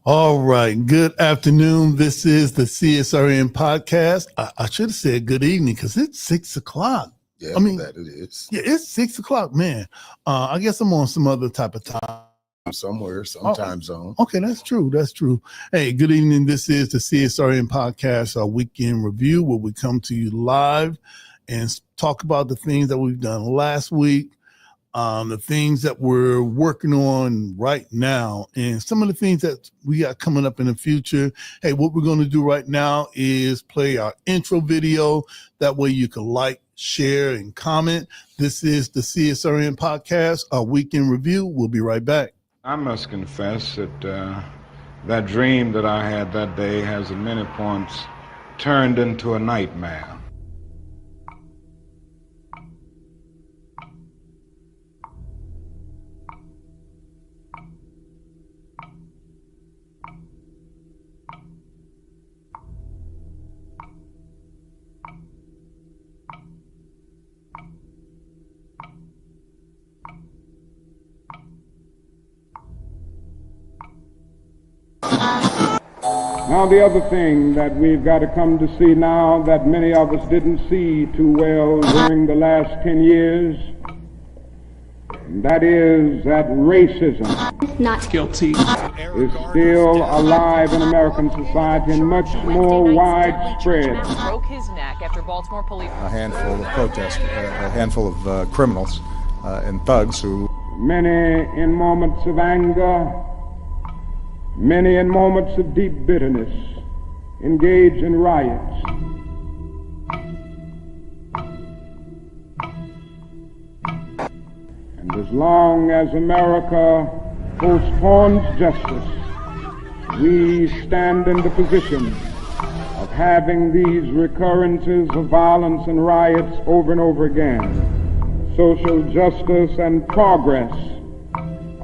All right. Good afternoon. This is the CSRN podcast. I should have said good evening because it's 6 o'clock. Yeah, that it is. Yeah, it's 6 o'clock, man. I guess I'm on some other type of time. Somewhere, some time zone. Okay, that's true. That's true. Hey, good evening. This is the CSRN podcast, our weekend review, where we come to you live and talk about the things that we've done last week, the things that we're working on right now, and some of the things that we got coming up in the future. Hey, what we're going to do right now is play our intro video. That way you can like, share, and comment. This is the CSRN podcast, our weekend review. We'll be right back. I must confess that that dream that I had that day has at many points turned into a nightmare. Now, the other thing that we've got to come to see now that many of us didn't see too well during the last 10 years, that is that racism not guilty is still alive in American society and much more widespread. Broke his neck after Baltimore police. A handful of protesters, a handful of criminals and thugs who... Many in moments of anger, many in moments of deep bitterness, engage in riots. And as long as America postpones justice, we stand in the position of having these recurrences of violence and riots over and over again. Social justice and progress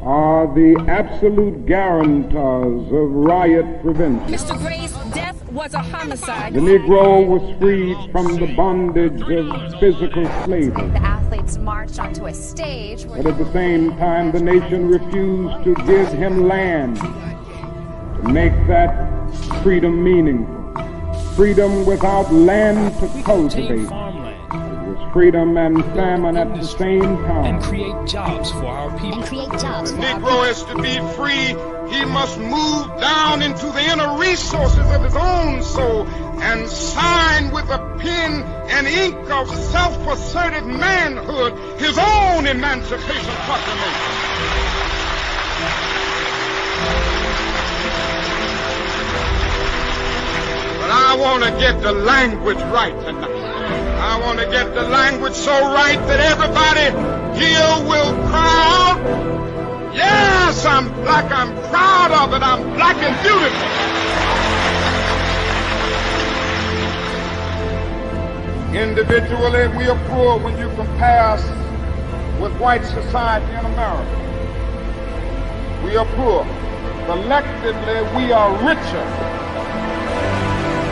are the absolute guarantors of riot prevention. Mr. Gray's death was a homicide. The Negro was freed from the bondage of physical slavery. The athletes marched onto a stage. But at the same time, the nation refused to give him land to make that freedom meaningful. Freedom without land to cultivate. Freedom and famine at the same time. And create jobs for our people. The Negro is to be free. He must move down into the inner resources of his own soul and sign with a pen and ink of self-assertive manhood his own Emancipation Proclamation. But I want to get the language right tonight. I want to get the language so right that everybody here will cry out, yes, I'm black, I'm proud of it, I'm black and beautiful. Individually, we are poor when you compare us with white society in America. We are poor. Collectively, we are richer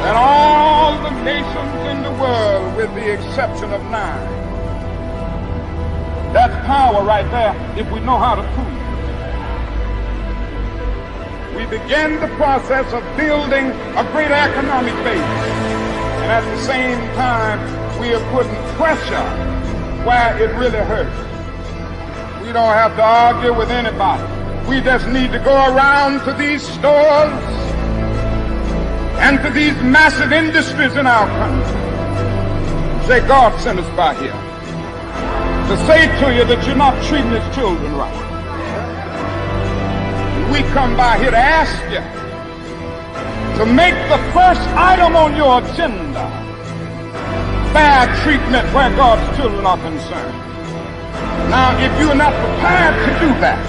than all the nations in the world with the exception of 9. That's power right there if we know how to prove it. We begin the process of building a greater economic base. And at the same time, we are putting pressure where it really hurts. We don't have to argue with anybody. We just need to go around to these stores and to these massive industries in our country. Say, God sent us by here to say to you that you're not treating his children right. We come by here to ask you to make the first item on your agenda fair treatment where God's children are concerned. Now, if you're not prepared to do that,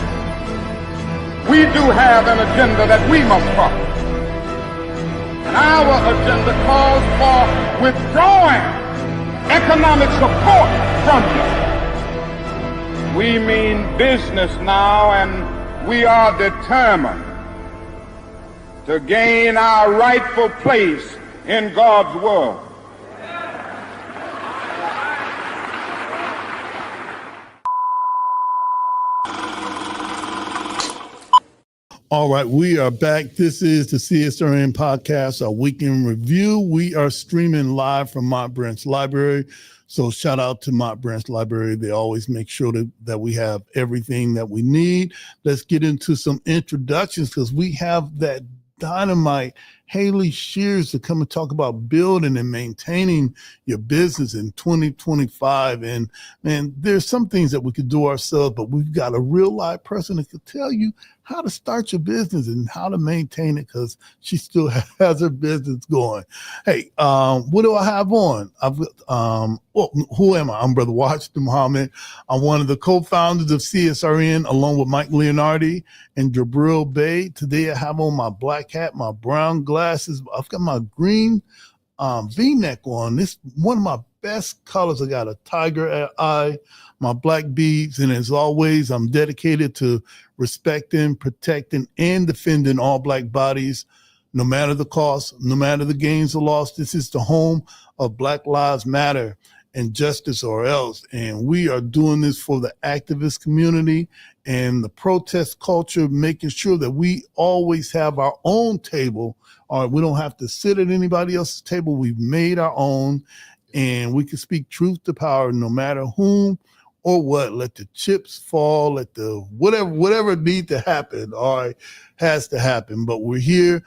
we do have an agenda that we must follow. Our agenda calls for withdrawing economic support from you. We mean business now, and we are determined to gain our rightful place in God's world. All right, we are back. This is the CSRN podcast, our weekend review. We are streaming live from Mott Branch Library. So shout out to Mott Branch Library. They always make sure that we have everything that we need. Let's get into some introductions because we have that dynamite Haley Sheares to come and talk about building and maintaining your business in 2025. And man, there's some things that we could do ourselves, but we've got a real live person that could tell you how to start your business and how to maintain it because she still has her business going. Hey, what do I have on? Who am I? I'm Brother Washington Muhammad. I'm one of the co-founders of CSRN along with Mike Leonardi and Jabril Bay. Today I have on my black hat, my brown glasses. I've got my green V-neck on. This is one of my best colors. I got a tiger eye, my black beads, and as always, I'm dedicated to respecting, protecting, and defending all Black bodies, no matter the cost, no matter the gains or loss. This is the home of Black Lives Matter and Justice or Else. And we are doing this for the activist community and the protest culture, making sure that we always have our own table. All right, we don't have to sit at anybody else's table. We've made our own, and we can speak truth to power no matter whom or what. Let the chips fall, let the whatever need to happen, all right, has to happen. But we're here.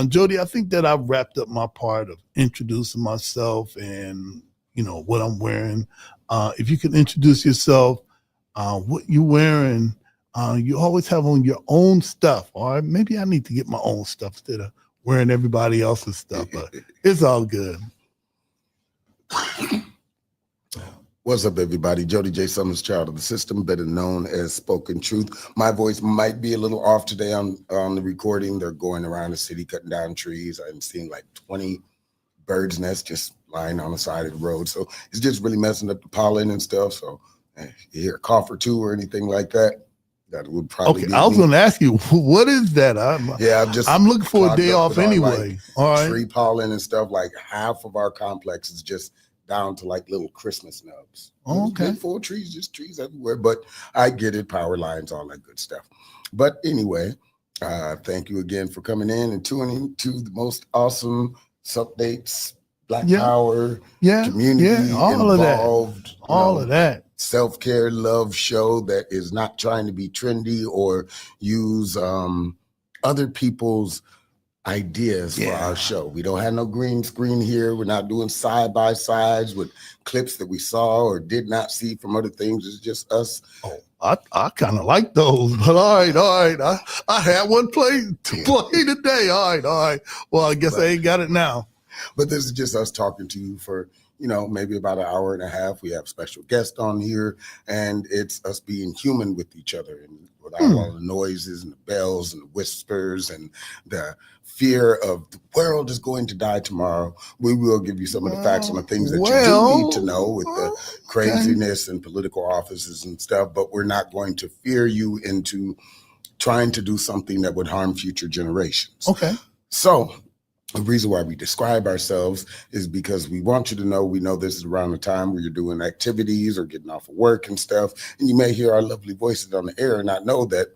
Jody, I think that I've wrapped up my part of introducing myself and, you know, what I'm wearing. If you could introduce yourself, what you're wearing, you always have on your own stuff, all right? Maybe I need to get my own stuff instead of wearing everybody else's stuff, but it's all good. What's up, everybody? Jody J. Summers, child of the system, better known as Spoken Truth. My voice might be a little off today on the recording. They're going around the city cutting down trees. I'm seeing like 20 birds' nests just lying on the side of the road. So it's just really messing up the pollen and stuff. So if you hear a cough or two or anything like that, that would probably be I was going to ask you, what is that? I'm looking for a day off anyway. Like all right. Tree pollen and stuff. Like half of our complex is just down to like little Christmas nubs. Oh, okay. Full trees, just trees everywhere. But I get it, power lines, all that good stuff. But anyway, thank you again for coming in and tuning to the most awesome updates, Black Power, community all involved, of that. Self-care love show that is not trying to be trendy or use other people's ideas for our show. We don't have no green screen here. We're not doing side-by-sides with clips that we saw or did not see from other things. It's just us. Oh, I kind of like those, but all right. I had one play today. All right. Well, I guess I ain't got it now. But this is just us talking to you for, maybe about an hour and a half. We have special guests on here, and it's us being human with each other and without all the noises and the bells and the whispers and the fear of the world is going to die tomorrow. We will give you some of the facts on the things that you do need to know with the craziness and political offices and stuff, but we're not going to fear you into trying to do something that would harm future generations. Okay. So the reason why we describe ourselves is because we want you to know, we know this is around the time where you're doing activities or getting off of work and stuff. And you may hear our lovely voices on the air and not know that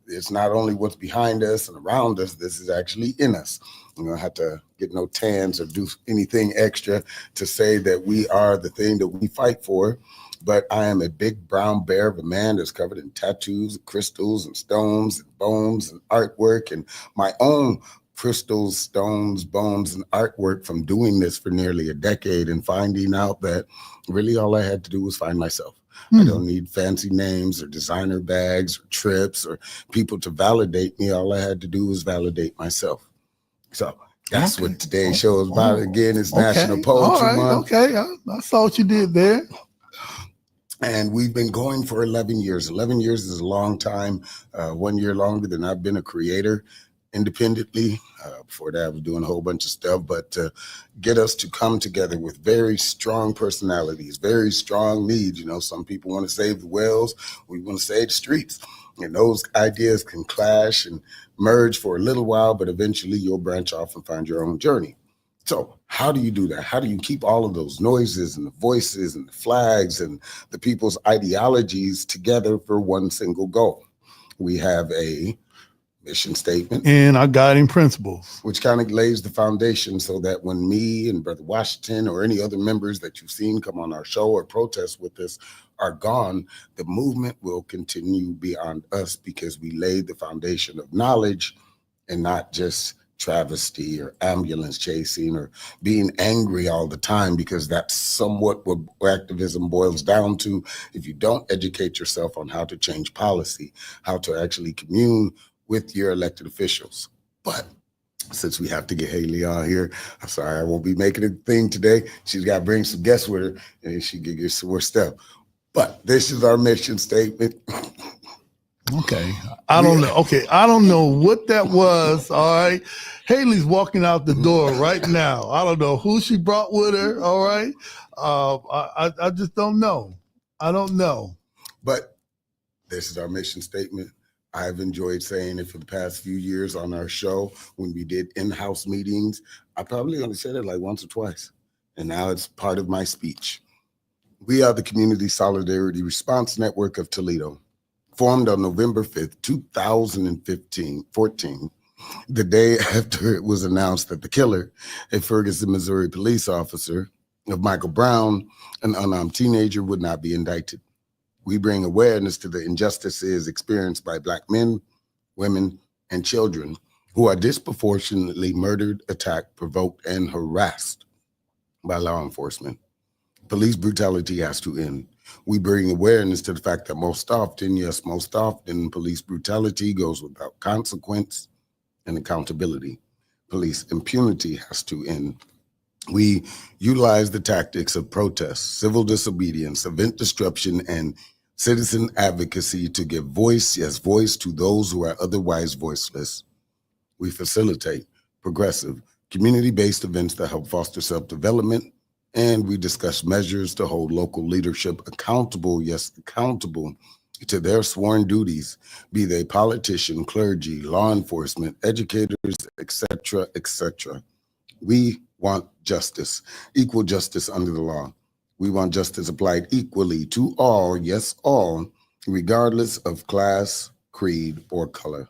it's not only what's behind us and around us, this is actually in us. You don't have to get no tans or do anything extra to say that we are the thing that we fight for. But I am a big brown bear of a man that's covered in tattoos, crystals, and stones, and bones, and artwork, and my own crystals, stones, bones, and artwork from doing this for nearly a decade and finding out that really all I had to do was find myself. I don't need fancy names or designer bags or trips or people to validate me. All I had to do was validate myself. So that's what today's show is about. Again, it's National Poetry Month. Okay, I saw what you did there. And we've been going for 11 years. 11 years is a long time, 1 year longer than I've been a creator independently. Before that, I was doing a whole bunch of stuff, but to get us to come together with very strong personalities, very strong needs. Some people want to save the whales, we want to save the streets. And those ideas can clash and merge for a little while, but eventually you'll branch off and find your own journey. So how do you do that? How do you keep all of those noises and the voices and the flags and the people's ideologies together for one single goal? We have a mission statement, and our guiding principles, which kind of lays the foundation so that when me and Brother Washington or any other members that you've seen come on our show or protest with us are gone, the movement will continue beyond us because we laid the foundation of knowledge and not just travesty or ambulance chasing or being angry all the time, because that's somewhat what activism boils down to. If you don't educate yourself on how to change policy, how to actually commune with your elected officials. But since we have to get Haley on here, I'm sorry I won't be making a thing today. She's got to bring some guests with her and she can get some more stuff. But this is our mission statement. Okay. I don't know. Okay. I don't know what that was. All right. Haley's walking out the door right now. I don't know who she brought with her. All right. I just don't know. I don't know. But this is our mission statement. I've enjoyed saying it for the past few years on our show. When we did in-house meetings, I probably only said it like once or twice. And now it's part of my speech. We are the Community Solidarity Response Network of Toledo. Formed on November 5th, 2014, the day after it was announced that the killer, a Ferguson, Missouri police officer of Michael Brown, an unarmed teenager, would not be indicted. We bring awareness to the injustices experienced by Black men, women, and children who are disproportionately murdered, attacked, provoked, and harassed by law enforcement. Police brutality has to end. We bring awareness to the fact that most often, police brutality goes without consequence and accountability. Police impunity has to end. We utilize the tactics of protest, civil disobedience, event disruption, and citizen advocacy to give voice to those who are otherwise voiceless. We facilitate progressive, community-based events that help foster self-development, and we discuss measures to hold local leadership accountable to their sworn duties, be they politician, clergy, law enforcement, educators, etc., etc. We want justice, equal justice under the law. We want justice applied equally to all, yes, all, regardless of class, creed, or color.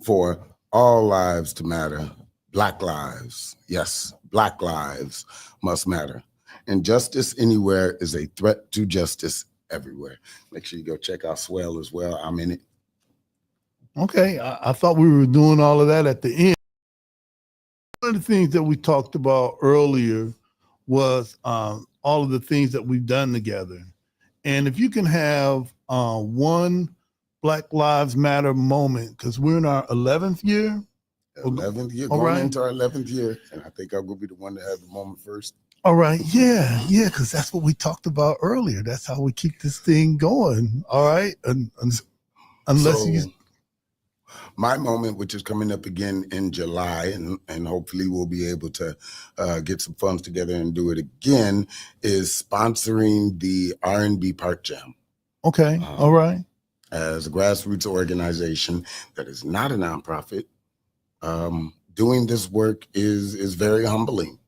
For all lives to matter, Black lives, yes, Black lives must matter. And justice anywhere is a threat to justice everywhere. Make sure you go check out Swell as well. I'm in it. Okay. I thought we were doing all of that at the end. One of the things that we talked about earlier was all of the things that we've done together. And if you can have one Black Lives Matter moment, because we're in our 11th year. 11th year, all going right. into our 11th year. And I think I'm going to be the one to have the moment first. All right. Yeah, because that's what we talked about earlier. That's how we keep this thing going. All right. My moment, which is coming up again in July, and hopefully we'll be able to get some funds together and do it again, is sponsoring the R&B Park Jam. Okay. All right. As a grassroots organization that is not a nonprofit, doing this work is very humbling.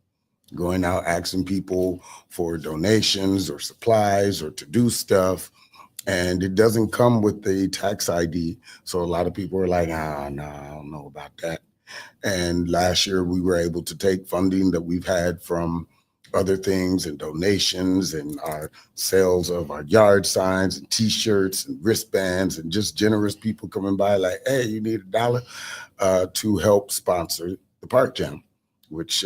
Going out asking people for donations or supplies or to do stuff, and it doesn't come with the tax ID. So a lot of people are like, no, I don't know about that. And last year we were able to take funding that we've had from other things and donations and our sales of our yard signs and T-shirts and wristbands and just generous people coming by like, hey, you need $1 to help sponsor the Park Jam, which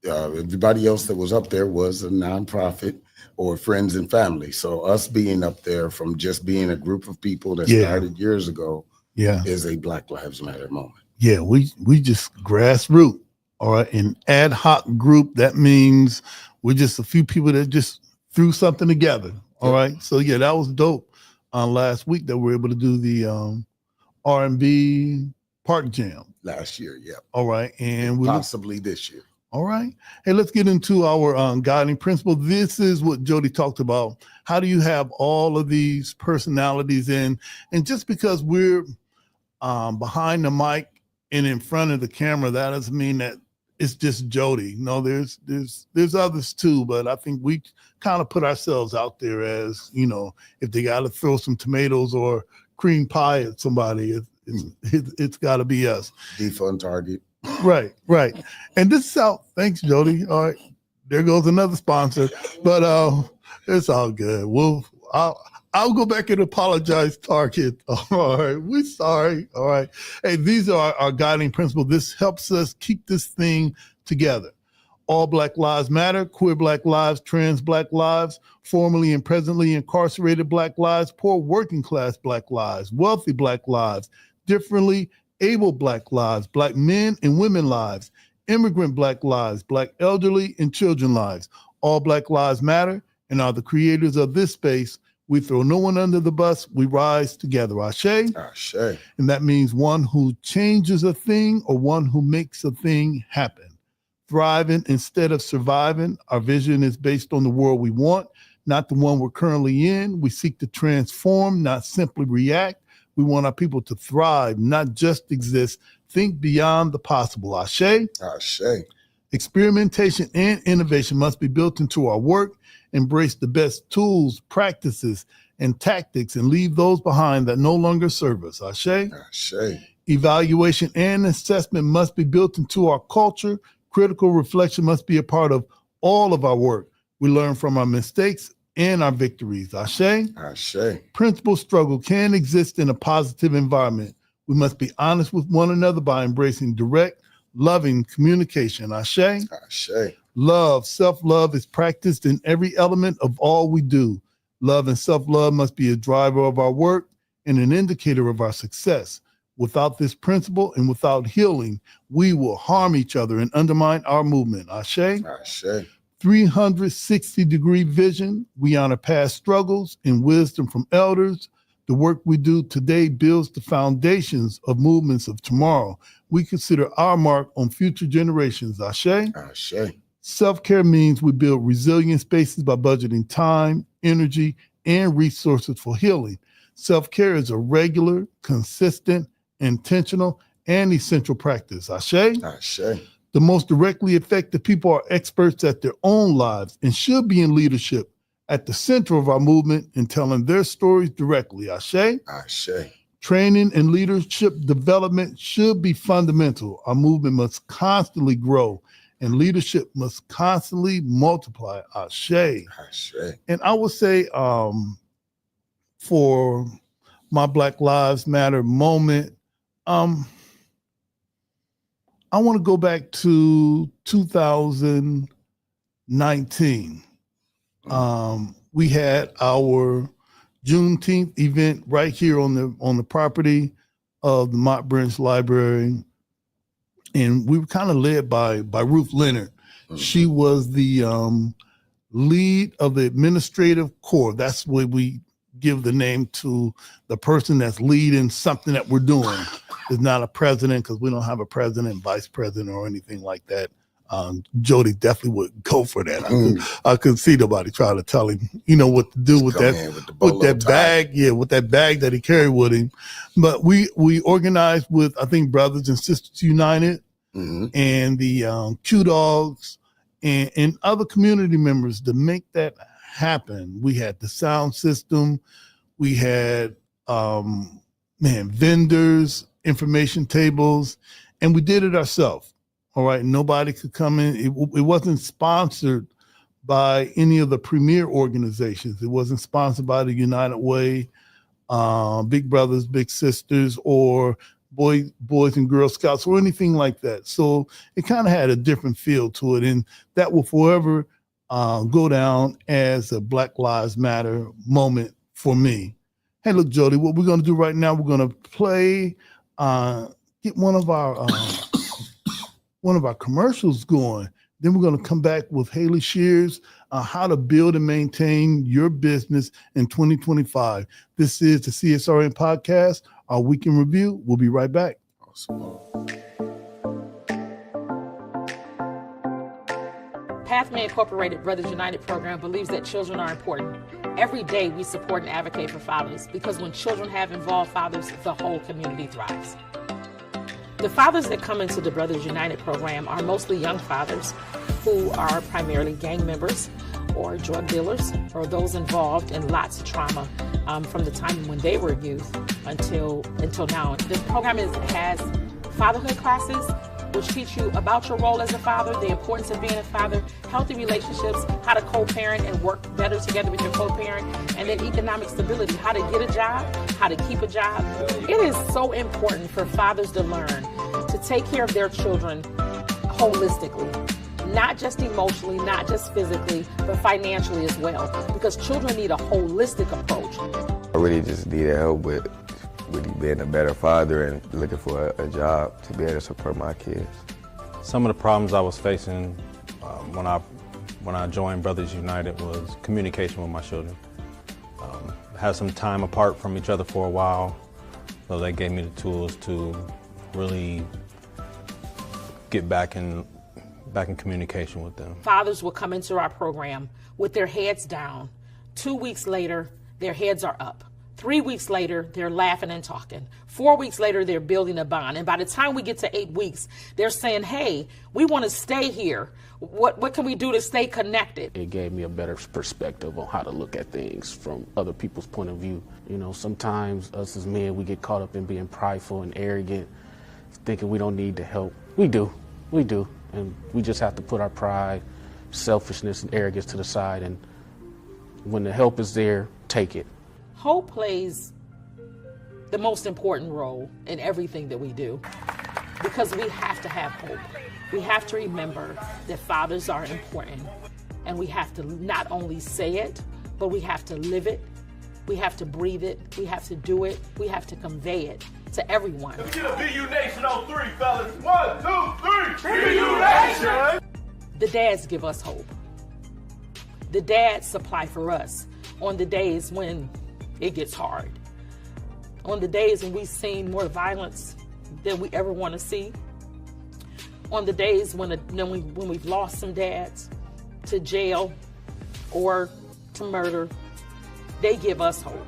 everybody else that was up there was a nonprofit or friends and family. So us being up there from just being a group of people that started years ago is a Black Lives Matter moment. Yeah, we just grassroots, all right, an ad hoc group. That means we're just a few people that just threw something together, all right? So, yeah, that was dope last week that we were able to do the R&B Park Jam. Last year, yeah. All right, and possibly this year. All right. Hey, let's get into our guiding principle. This is what Jody talked about. How do you have all of these personalities in? And just because we're behind the mic and in front of the camera, that doesn't mean that it's just Jody. No, there's others too, but I think we kind of put ourselves out there as, if they got to throw some tomatoes or cream pie at somebody, It's got to be us. Defund Target. Right. And this is how. Thanks, Jody. All right, there goes another sponsor, but it's all good. I'll go back and apologize, Target. All right, we're sorry. All right. Hey, these are our guiding principles. This helps us keep this thing together. All Black Lives Matter, queer Black lives, trans Black lives, formerly and presently incarcerated Black lives, poor working class Black lives, wealthy Black lives, differently able Black lives, Black men and women lives, immigrant Black lives, Black elderly and children lives. All Black Lives Matter and are the creators of this space. We throw no one under the bus. We rise together. Ashe. Ashe. And that means one who changes a thing or one who makes a thing happen. Thriving instead of surviving. Our vision is based on the world we want, not the one we're currently in. We seek to transform, not simply react. We want our people to thrive, not just exist. Think beyond the possible. Ashe. Ashe. Experimentation and innovation must be built into our work. Embrace the best tools, practices, and tactics, and leave those behind that no longer serve us. Ashe. Ashe. Evaluation and assessment must be built into our culture. Critical reflection must be a part of all of our work. We learn from our mistakes and our victories. Ashe. Ashe. Principal struggle can exist in a positive environment. We must be honest with one another by embracing direct, loving communication. Ashe. Ashe. Love, self-love is practiced in every element of all we do. Love and self-love must be a driver of our work and an indicator of our success. Without this principle and without healing, we will harm each other and undermine our movement. Ashe. Ashe. 360-degree vision. We honor past struggles and wisdom from elders. The work we do today builds the foundations of movements of tomorrow. We consider our mark on future generations. Ashe. Ashe. Self-care means we build resilient spaces by budgeting time, energy, and resources for healing. Self-care is a regular, consistent, intentional, and essential practice. Ashe. Ashe. The most directly affected people are experts at their own lives and should be in leadership at the center of our movement and telling their stories directly. Ashe. Ashe. Training and leadership development should be fundamental. Our movement must constantly grow and leadership must constantly multiply. Ashe. Ashe. And I would say for my Black Lives Matter moment, I want to go back to 2019. We had our Juneteenth event right here on the property of the Mott Branch Library, and we were kind of led by Ruth Leonard. Mm-hmm. She was the lead of the administrative corps. That's what we give the name to the person that's leading something that we're doing. It's not a president because we don't have a president, vice president, or anything like that. Jody definitely would go for that. I could see nobody trying to tell him, what to do with that bag. Yeah, with that bag that he carried with him. But we organized with, I think, Brothers and Sisters United and the Q Dogs and other community members to make that happen. We had the sound system. We had vendors, information tables, and we did it ourselves. All right, nobody could come in. It wasn't sponsored by any of the premier organizations. It wasn't sponsored by the United Way, Big Brothers, Big Sisters, or Boys and Girl Scouts, or anything like that. So it kind of had a different feel to it, and that will forever go down as a Black Lives Matter moment for me. Hey, look, Jody, what we're going to do right now, we're going to play, get one of our commercials going. Then we're going to come back with Haley Sheares, how to build and maintain your business in 2025. This is the CSRN podcast, our weekend review. We'll be right back. Awesome. Pathway Incorporated Brothers United program believes that children are important. Every day we support and advocate for fathers because when children have involved fathers, the whole community thrives. The fathers that come into the Brothers United program are mostly young fathers who are primarily gang members or drug dealers or those involved in lots of trauma from the time when they were youth until now. The program has fatherhood classes, which teach you about your role as a father, the importance of being a father, healthy relationships, how to co-parent and work better together with your co-parent, and then economic stability, how to get a job, how to keep a job. It is so important for fathers to learn to take care of their children holistically, not just emotionally, not just physically, but financially as well, because children need a holistic approach. I really just needed help with really being a better father and looking for a job to be able to support my kids. Some of the problems I was facing when I joined Brothers United was communication with my children. Had some time apart from each other for a while, so they gave me the tools to really get back in communication with them. Fathers will come into our program with their heads down. 2 weeks later, their heads are up. 3 weeks later, they're laughing and talking. 4 weeks later, they're building a bond. And by the time we get to 8 weeks, they're saying, hey, we want to stay here. What can we do to stay connected? It gave me a better perspective on how to look at things from other people's point of view. You know, sometimes us as men, we get caught up in being prideful and arrogant, thinking we don't need the help. We do. And we just have to put our pride, selfishness, and arrogance to the side. And when the help is there, take it. Hope plays the most important role in everything that we do, because we have to have hope. We have to remember that fathers are important, and we have to not only say it, but we have to live it, we have to breathe it, we have to do it, we have to convey it to everyone. Let's get a BU Nation on 3, fellas. 1, 2, 3, BU Nation! The dads give us hope. The dads supply for us on the days when it gets hard. On the days when we've seen more violence than we ever want to see. On the days when we've lost some dads to jail or to murder, they give us hope.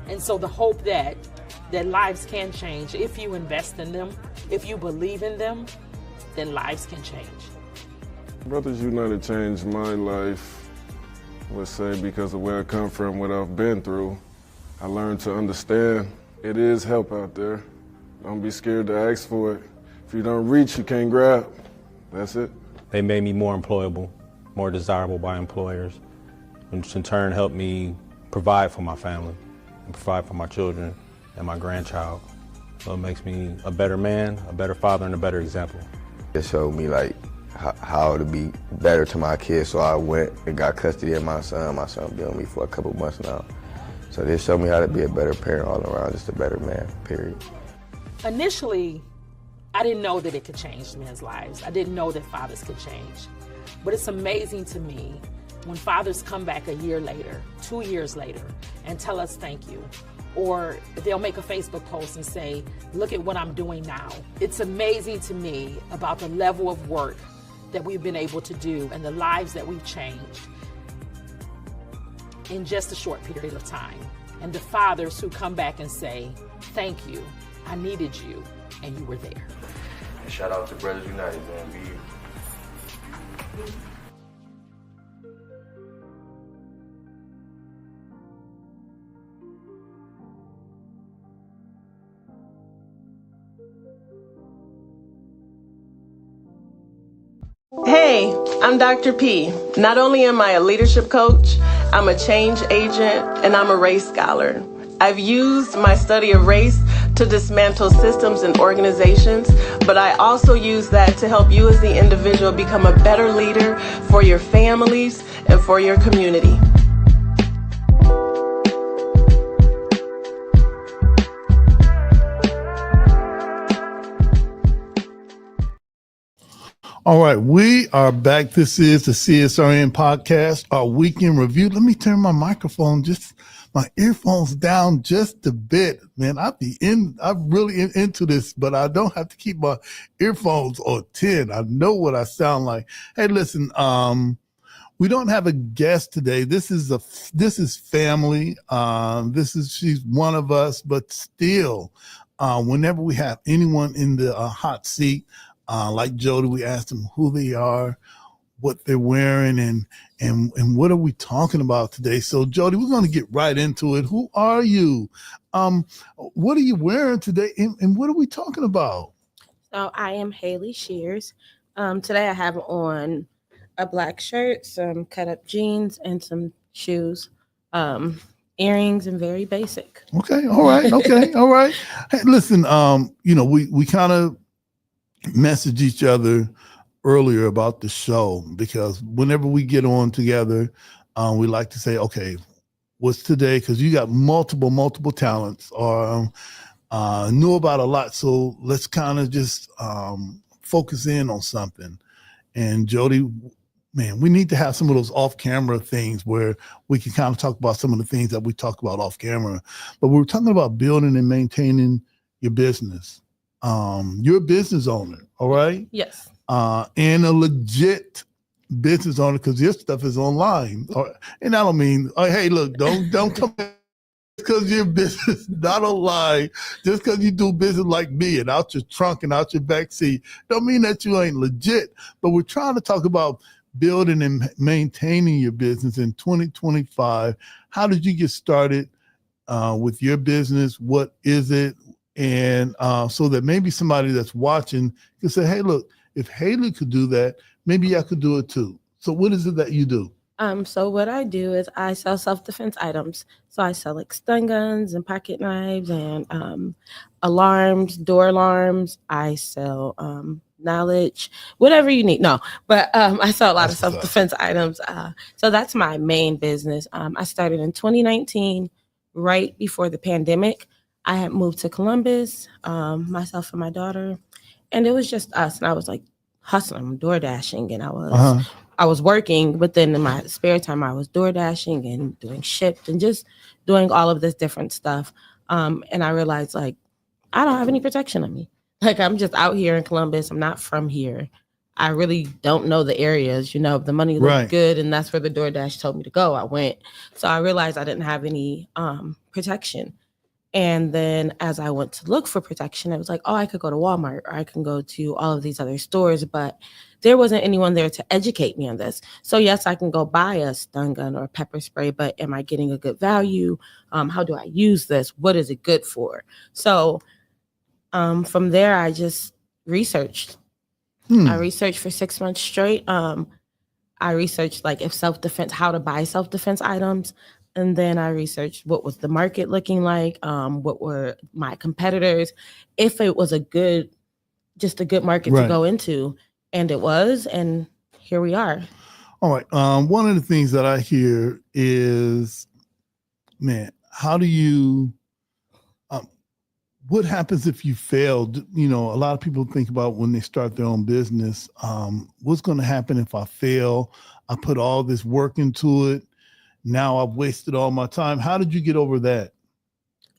And so the hope that lives can change, if you invest in them, if you believe in them, then lives can change. Brothers United changed my life, let's say, because of where I come from, what I've been through. I learned to understand it is help out there. Don't be scared to ask for it. If you don't reach, you can't grab. That's it. They made me more employable, more desirable by employers, which in turn helped me provide for my family and provide for my children and my grandchild. So it makes me a better man, a better father, and a better example. It showed me like how to be better to my kids, so I went and got custody of my son. My son been with me for a couple months now. So they showed me how to be a better parent all around, just a better man, period. Initially, I didn't know that it could change men's lives. I didn't know that fathers could change. But it's amazing to me when fathers come back a year later, 2 years later, and tell us thank you. Or they'll make a Facebook post and say, look at what I'm doing now. It's amazing to me about the level of work that we've been able to do and the lives that we've changed in just a short period of time. And the fathers who come back and say, thank you, I needed you, and you were there. And shout out to Brothers United, man. Be you. Hey, I'm Dr. P. Not only am I a leadership coach, I'm a change agent, and I'm a race scholar. I've used my study of race to dismantle systems and organizations, but I also use that to help you as the individual become a better leader for your families and for your community. All right, we are back. This is the CSRN podcast, our weekend review. Let me turn my my earphones down just a bit, man. I'm really into this, but I don't have to keep my earphones on 10. I know what I sound like. Hey, listen, we don't have a guest today. This is family. She's one of us, but still, whenever we have anyone in the hot seat, like Jody, we ask them who they are, what they're wearing and what are we talking about today. So Jody, we're going to get right into it. Who are you? What are you wearing today? And what are we talking about? So I am Haley Sheares. Today I have on a black shirt, some cut up jeans, and some shoes, earrings, and very basic. Okay. All right. Okay. All right. Hey, listen, we kind of messaged each other earlier about the show, because whenever we get on together, we like to say, okay, what's today? Because you got multiple talents, or knew about a lot. So let's kind of just focus in on something. And Jody, man, we need to have some of those off-camera things where we can kind of talk about some of the things that we talk about off-camera. But we're talking about building and maintaining your business. You're a business owner, all right? Yes. And a legit business owner, because your stuff is online. And I don't mean, hey, look, don't come because your business not online, just because you do business like me and out your trunk and out your back seat, don't mean that you ain't legit. But we're trying to talk about building and maintaining your business in 2025. How did you get started with your business? What is it? And so that maybe somebody that's watching can say, hey, look, if Haley could do that, maybe I could do it too. So what is it that you do? So what I do is I sell self-defense items. So I sell like stun guns and pocket knives and alarms, door alarms. I sell knowledge, whatever you need. No, but I sell a lot of self-defense items. So that's my main business. I started in 2019, right before the pandemic. I had moved to Columbus, myself and my daughter, and it was just us. And I was like hustling, door dashing, and I was working, but then in my spare time, I was door dashing and doing Shipt and just doing all of this different stuff. And I realized, like, I don't have any protection on me. Like, I'm just out here in Columbus. I'm not from here. I really don't know the areas. The money looked good, and that's where the DoorDash told me to go. I went. So I realized I didn't have any protection. And then as I went to look for protection, it was like, oh, I could go to Walmart or I can go to all of these other stores, but there wasn't anyone there to educate me on this. So yes, I can go buy a stun gun or a pepper spray, but am I getting a good value? How do I use this? What is it good for? So from there, I just researched. I researched for 6 months straight. I researched like if self-defense, how to buy self-defense items. And then I researched what was the market looking like, what were my competitors, if it was a good market to go into. And it was, and here we are. All right. One of the things that I hear is, man, how do you, what happens if you failed? A lot of people think about when they start their own business, what's going to happen if I fail? I put all this work into it. Now I've wasted all my time. How did you get over that?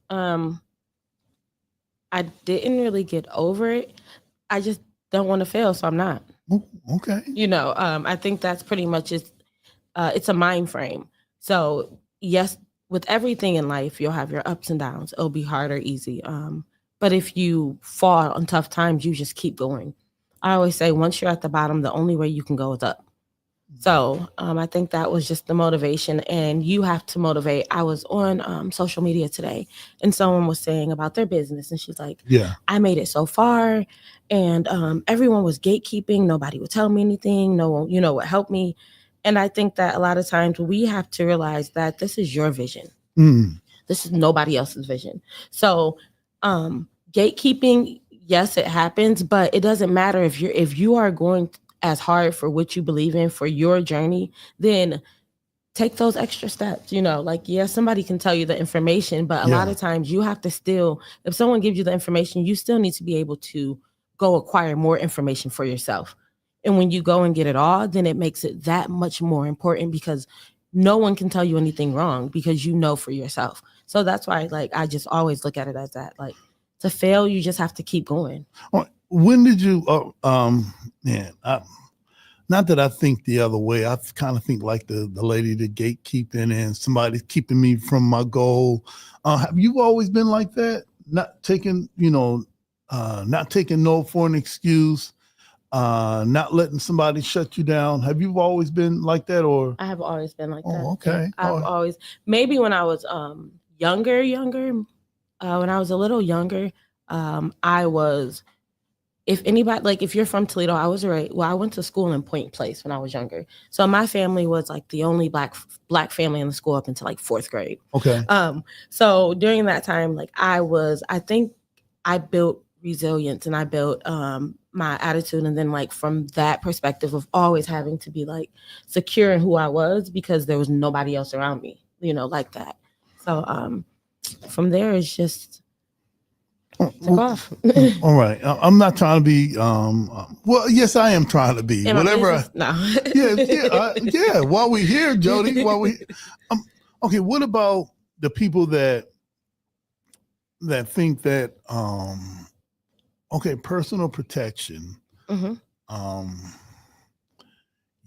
I didn't really get over it. I just don't want to fail, so I'm not. Okay. I think that's pretty much it. It's a mind frame. So yes, with everything in life, you'll have your ups and downs. It'll be hard or easy. But if you fall on tough times, you just keep going. I always say, once you're at the bottom, the only way you can go is up. So I think that was just the motivation, and you have to motivate. I was on social media today, and someone was saying about their business, and she's like, yeah, I made it so far, and everyone was gatekeeping. Nobody would tell me anything. No one, would help me. And I think that a lot of times we have to realize that this is your vision. This is nobody else's vision. So gatekeeping, yes, it happens, but it doesn't matter if you are going as hard for what you believe in for your journey, then take those extra steps. Somebody can tell you the information, but a lot of times you have to still, if someone gives you the information, you still need to be able to go acquire more information for yourself. And when you go and get it all, then it makes it that much more important, because no one can tell you anything wrong because you know for yourself. So that's why, I just always look at it as that, to fail, you just have to keep going. When did you, not that I think the other way. I kind of think like the lady, the gatekeeping and somebody keeping me from my goal. Have you always been like that? Not taking no for an excuse? not letting somebody shut you down. Have you always been like that, or? I have always been like that. Okay. I've always, maybe when I was younger, when I was a little younger, I was, if anybody, like if you're from Toledo, I was right. Well, I went to school in Point Place when I was younger. So my family was like the only black family in the school up until like 4th grade. Okay. So during that time, like I think I built resilience and I built my attitude. And then like from that perspective of always having to be like secure in who I was because there was nobody else around me, like that. So from there, it's just took off. All right. I'm not trying to be, well, yes, I am trying to be. Whatever. No. Yeah. While we're here, Jody, okay, what about the people that think that, okay, personal protection,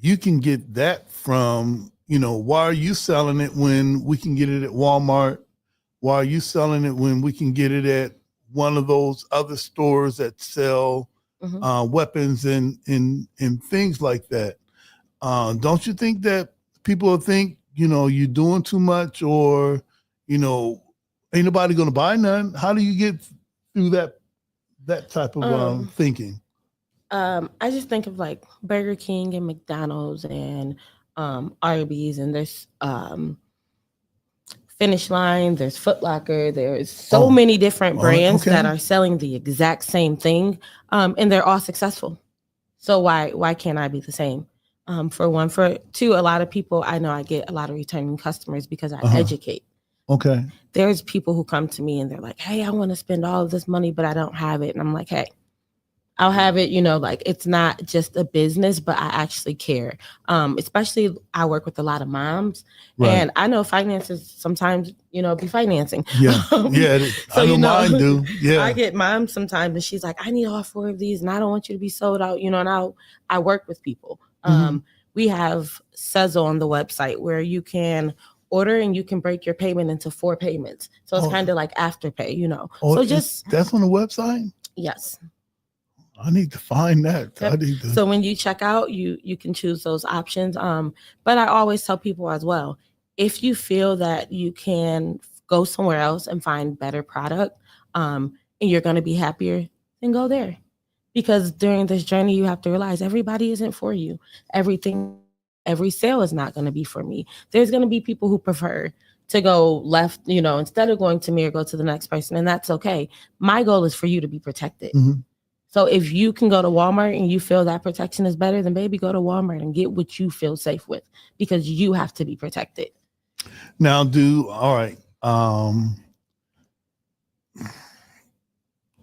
you can get that from, why are you selling it when we can get it at Walmart? Why are you selling it when we can get it at one of those other stores that sell weapons and things like that? Don't you think that people will think, you're doing too much, or, ain't nobody going to buy none? How do you get through that type of thinking? I just think of like Burger King and McDonald's and Arby's, and there's Finish Line, there's Foot Locker, there's so many different brands that are selling the exact same thing, and they're all successful. So why can't I be the same? For one. For two, a lot of people, I know I get a lot of returning customers because I educate. Okay. There's people who come to me and they're like, hey, I want to spend all of this money, but I don't have it. And I'm like, hey, I'll have it, like it's not just a business, but I actually care. Especially I work with a lot of moms, and I know finances sometimes, be financing. Yeah. Yeah. So, I know mine do. Yeah. I get moms sometimes and she's like, I need all 4 of these and I don't want you to be sold out, and I work with people. We have Sezzle on the website where you can order and you can break your payment into 4 payments. So it's kind of like Afterpay, So that's on the website? Yes. I need to find that. Yep. So when you check out, you can choose those options. But I always tell people as well, if you feel that you can go somewhere else and find better product, and you're going to be happier, then go there. Because during this journey, you have to realize everybody isn't for you. Every sale is not going to be for me. There's going to be people who prefer to go left, instead of going to me or go to the next person, and that's okay. My goal is for you to be protected. So if you can go to Walmart and you feel that protection is better, then baby, go to Walmart and get what you feel safe with, because you have to be protected. Now, all right.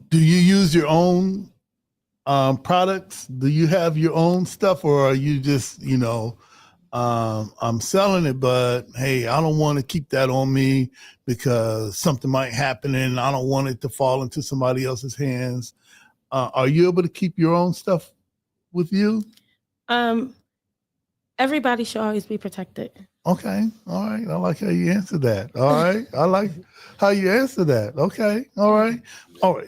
Do you use your own products? Do you have your own stuff, or are you just, I'm selling it, but hey, I don't want to keep that on me because something might happen and I don't want it to fall into somebody else's hands? Are you able to keep your own stuff with you? Everybody should always be protected. Okay. All right. I like how you answer that. All right. I like how you answer that. Okay. All right. All right.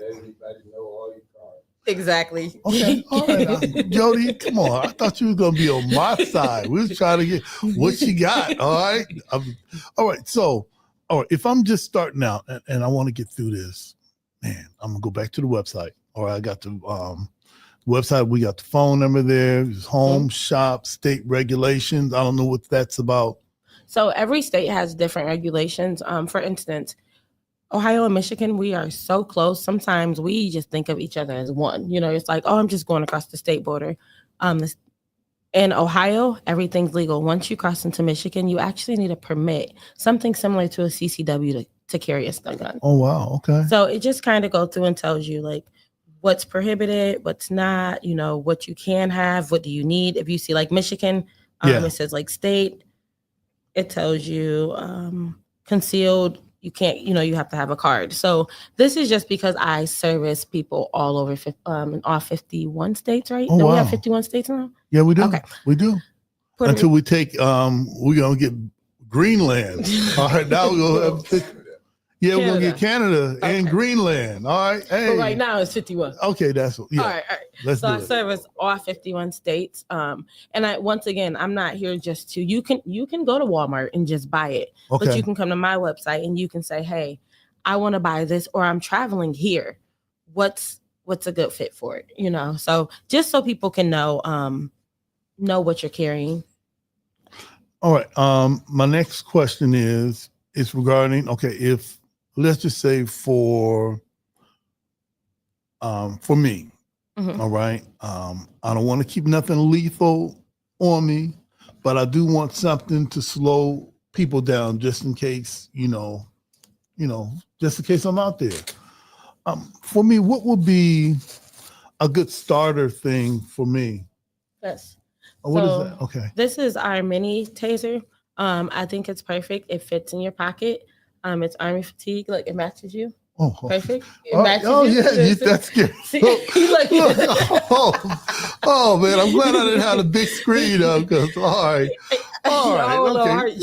Exactly. Okay. All right. Jody, come on. I thought you were going to be on my side. We was trying to get what she got. All right. All right. So, all right. If I'm just starting out and I want to get through this, man, I'm going to go back to the website. All right. I got the website. We got the phone number there. It's home, shop, state regulations. I don't know what that's about. So every state has different regulations. For instance, Ohio and Michigan, we are so close. Sometimes we just think of each other as one. It's like, oh, I'm just going across the state border. In Ohio, everything's legal. Once you cross into Michigan, you actually need a permit, something similar to a CCW to carry a stun gun. Oh, wow. Okay. So it just kind of goes through and tells you like what's prohibited, what's not, what you can have, what do you need. If you see like Michigan, it says like state, it tells you concealed, you can't, you have to have a card. So this is just because I service people all over in all 51 states, right? Oh, Don't wow. we have 51 states now? Yeah, we do. Okay. We do. Until we take, we're going to get Greenland. All right, now we're going to have Yeah, we're gonna get Canada and Greenland. All right. Hey. But right now it's 51. Okay, that's yeah. All right. Let's so do I it. service all 51 states. And once again, I'm not here just to you can go to Walmart and just buy it. Okay. But you can come to my website and you can say, hey, I want to buy this, or I'm traveling here. What's a good fit for it? You know, so just so people can know what you're carrying. All right. My next question is regarding, okay, if let's just say for me, all right. I don't want to keep nothing lethal on me, but I do want something to slow people down just in case, just in case I'm out there. For me, what would be a good starter thing for me? Yes. What is that? Okay. This is our mini taser. I think it's perfect. It fits in your pocket. It's Army fatigue, like it matches you. Oh, perfect. It matches you. Yeah, that's good. Oh man, I'm glad I didn't have a big screen up because all right, okay.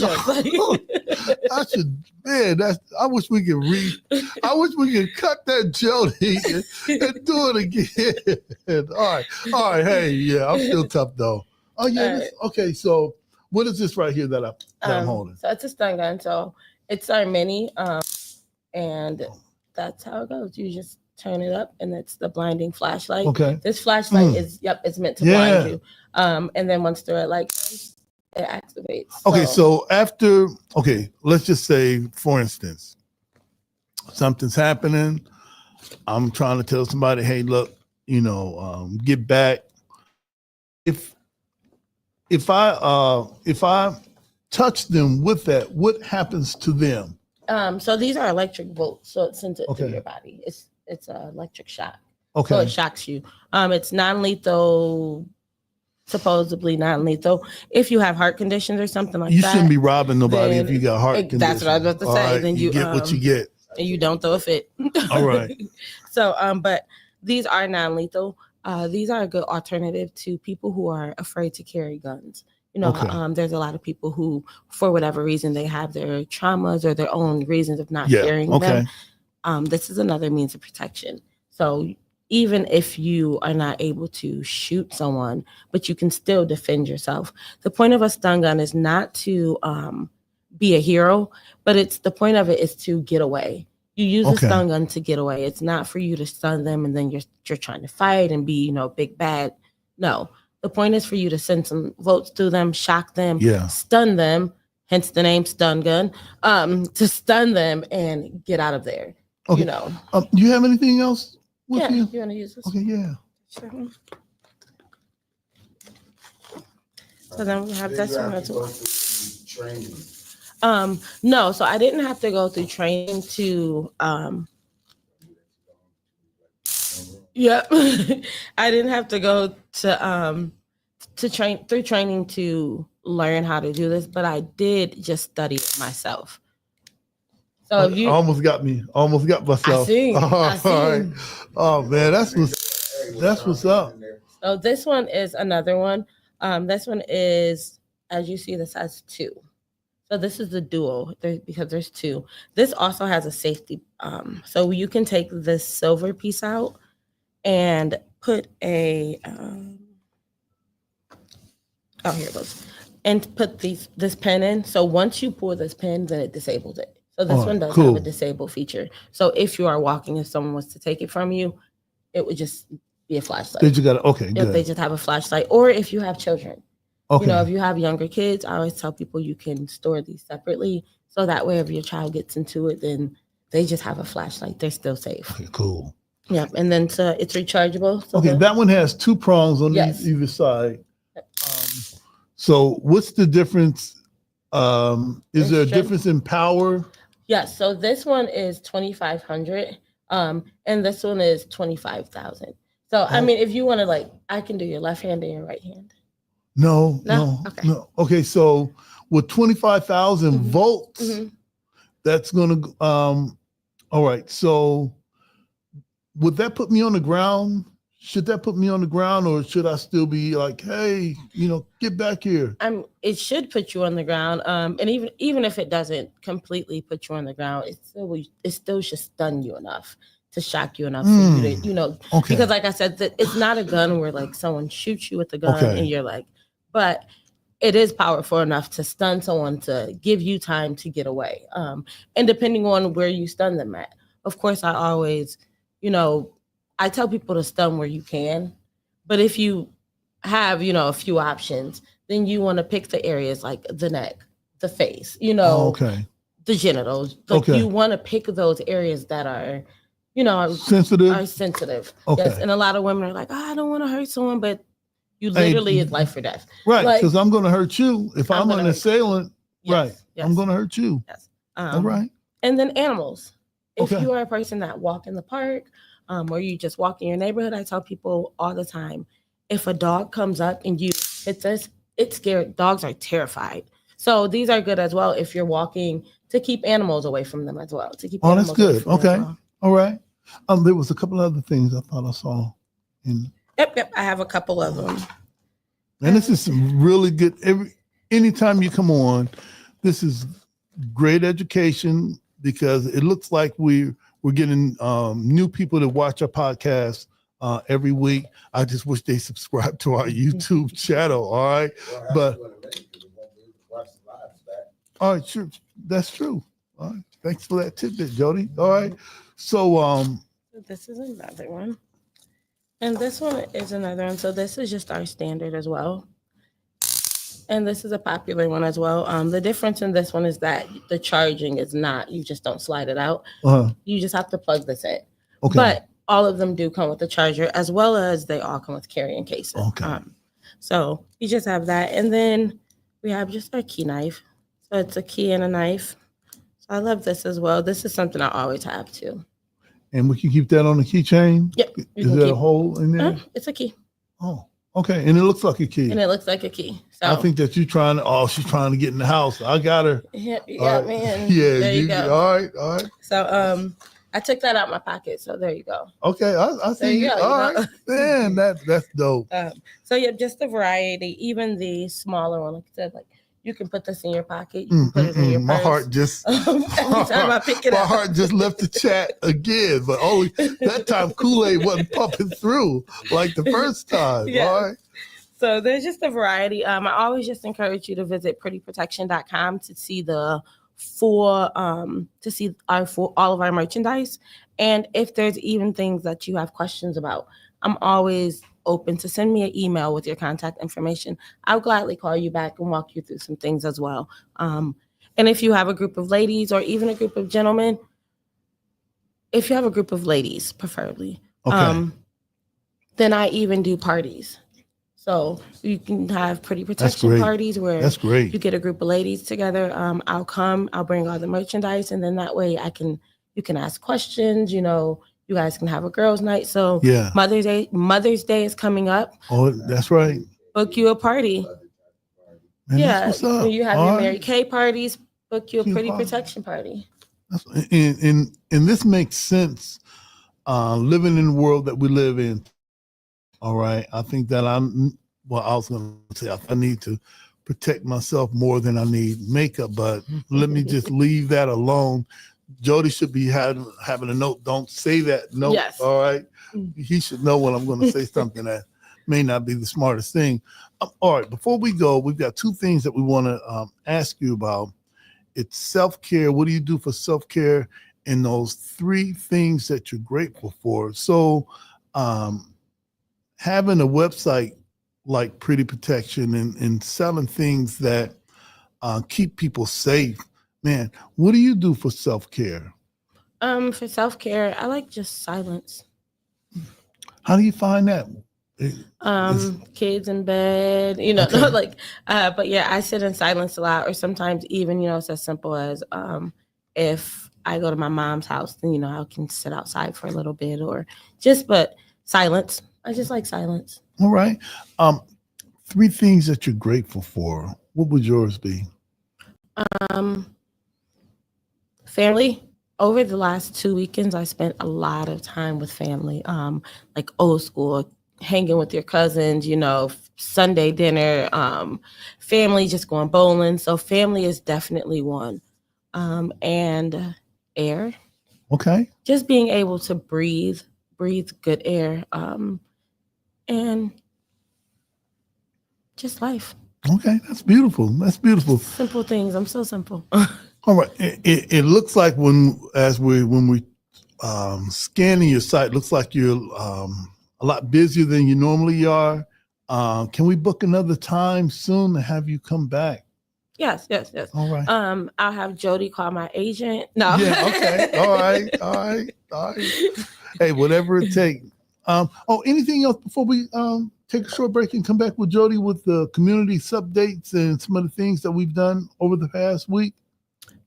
I should, man. I wish we could I wish we could cut that Jody and do it again. All right. Hey, yeah, I'm still tough though. Oh yeah. Okay, so what is this right here that I'm holding? So it's a stun gun. So it's our mini, and that's how it goes. You just turn it up, and it's the blinding flashlight. Okay. This flashlight is it's meant to blind you. And then once the red light comes, it activates. Okay, so after let's just say, for instance, something's happening. I'm trying to tell somebody, hey, look, get back. If I touch them with that, what happens to them? So these are electric bolts, so it sends it through your body. It's an electric shock. Okay. So it shocks you. It's non-lethal, supposedly non-lethal. If you have heart conditions or something like that, you shouldn't be robbing nobody if you got heart conditions. That's what I was about to say. Right, then you get what you get, and you don't throw a fit. All right. So, but these are non-lethal. These are a good alternative to people who are afraid to carry guns. There's a lot of people who, for whatever reason, they have their traumas or their own reasons of not carrying them. This is another means of protection. So even if you are not able to shoot someone, but you can still defend yourself. The point of a stun gun is not to be a hero, but the point of it is to get away. You use a stun gun to get away. It's not for you to stun them and then you're trying to fight and be, big bad. No. The point is for you to send some volts through them, shock them, stun them, hence the name stun gun, to stun them and get out of there. Okay. Do you have anything else with you? You want to use this? Okay, yeah. Sure. So then we have this one as well. No, so I didn't have to go through training to I didn't have to go to training to learn how to do this, but I did just study it myself. So if you almost got myself. I see. All right. Oh man, that's what's up. So this one is another one. This one is, as you see, this has 2. So this is the dual because there's 2. This also has a safety. So you can take this silver piece out and put a here it goes, and put this pen in. So once you pull this pen, then it disables it. So this one does have a disable feature. So if you are walking, if someone was to take it from you, it would just be a flashlight. Good. They just have a flashlight, or if you have children. Okay. If you have younger kids, I always tell people you can store these separately. So that way, if your child gets into it, then they just have a flashlight. They're still safe. Okay, cool. Yeah, and then it's rechargeable. So that one has 2 prongs on either side. So what's the difference? Is there a difference in power? Yes. So this one is 2,500, and this one is 25,000. So I mean, if you want to, I can do your left hand and your right hand. No. Okay, so with 25,000 volts, that's gonna. All right. So would that put me on the ground should that put me on the ground, or should I still be like, hey, get back here? It should put you on the ground. And even if it doesn't completely put you on the ground, it still should stun you enough to shock you enough for you to, Okay. because like I said, it's not a gun where like someone shoots you with the gun and you're like, but it is powerful enough to stun someone to give you time to get away. And depending on where you stun them at. Of course, I always, I tell people to stun where you can, but if you have, a few options, then you want to pick the areas like the neck, the face, the genitals. Like you want to pick those areas that are, sensitive. Okay. Yes. And a lot of women are like, I don't want to hurt someone, but you literally is life or death. Right. Because I'm going to hurt you. If I'm an assailant, yes, right. Yes. I'm going to hurt you. Yes. All right. And then animals. If you are a person that walk in the park, or you just walk in your neighborhood, I tell people all the time, if a dog comes up and you hit this, it's scared. Dogs are terrified. So these are good as well if you're walking to keep animals away from them as well. To keep that's good. Okay. All right. There was a couple other things I thought I saw. Yep. I have a couple of them. And this is some really good. Anytime you come on, this is great education, because it looks like we're getting new people to watch our podcast every week. I just wish they subscribe to our YouTube channel. All right. But all right, sure. That's true. All right. Thanks for that tidbit, Jody. All right. So this is another one. And this one is another one. So this is just our standard as well. And this is a popular one as well. The difference in this one is that the charging is not, you just don't slide it out. You just have to plug this in. Okay. But all of them do come with a charger, as well as they all come with carrying cases. Okay. So you just have that. And then we have just our key knife. So it's a key and a knife. So I love this as well. This is something I always have too. And we can keep that on the keychain? Yep. Is there a hole in there? It's a key. Oh, okay. And it looks like a key. And it looks like a key. So I think that she's trying to get in the house. I got her. Yeah, you got me. And yeah, there you go. All right. So I took that out my pocket. So there you go. Okay, I see you. All right. Man, that's dope. So yeah, just the variety, even the smaller one, like I said, like you can put this in your pocket. You can put it in your purse. My heart just every time I pick it up. My heart just left the chat again, but only that time Kool-Aid wasn't pumping through like the first time. Yeah. All right. So there's just a variety. I always just encourage you to visit prettyprotection.com to see all of our merchandise. And if there's even things that you have questions about, I'm always open to send me an email with your contact information. I'll gladly call you back and walk you through some things as well. And if you have a group of ladies or even a group of gentlemen, if you have a group of ladies, preferably, then I even do parties. So you can have pretty protection parties where you get a group of ladies together. I'll bring all the merchandise, and then that way you can ask questions, you guys can have a girls' night. So yeah. Mother's Day is coming up. Oh, that's right. Book you a party. Man, yeah. What's up? When you have your Mary Kay parties, book you a pretty protection party. And this makes sense. Living in the world that we live in. All right. I think that I was going to say I need to protect myself more than I need makeup, but let me just leave that alone. Jody should be having a note. Don't say that note. Yes. All right. He should know when I'm going to say something that may not be the smartest thing. All right. Before we go, we've got two things that we want to ask you about. It's self-care. What do you do for self-care? And those three things that you're grateful for. So having a website like Pretty Protection and selling things that keep people safe. Man, what do you do for self-care? For self-care, I like just silence. How do you find that? Kids in bed, Okay. But yeah, I sit in silence a lot, or sometimes even, it's as simple as if I go to my mom's house, then, I can sit outside for a little bit but silence. I just like silence. All right. Three things that you're grateful for. What would yours be? Family, Over the last 2 weekends, I spent a lot of time with family, like old school, hanging with your cousins, Sunday dinner, family just going bowling. So family is definitely one. And air. Okay. Just being able to breathe good air, and just life. Okay, that's beautiful. That's beautiful. Simple things. I'm so simple. All right. It looks like when we scanning your site, looks like you're a lot busier than you normally are. Can we book another time soon to have you come back? Yes. All right. I'll have Jody call my agent. No. Yeah. Okay. All right. Hey, whatever it takes. Anything else before we take a short break and come back with Jody with the community updates and some of the things that we've done over the past week?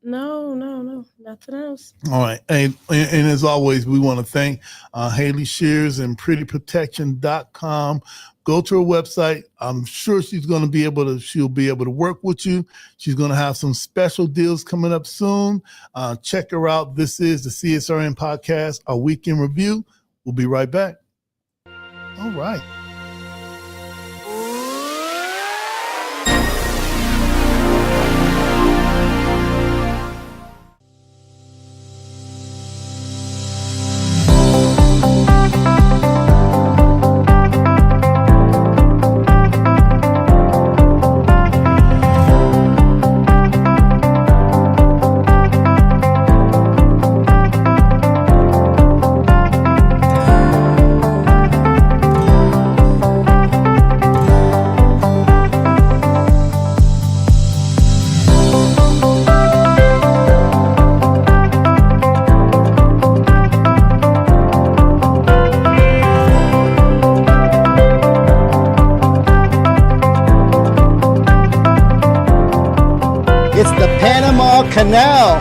No, nothing else. All right. And as always, we want to thank Haley Sheares and prettyprotection.com. Go to her website. I'm sure she'll be able to work with you. She's going to have some special deals coming up soon. Check her out. This is the CSRN podcast, our weekend review. We'll be right back. All right.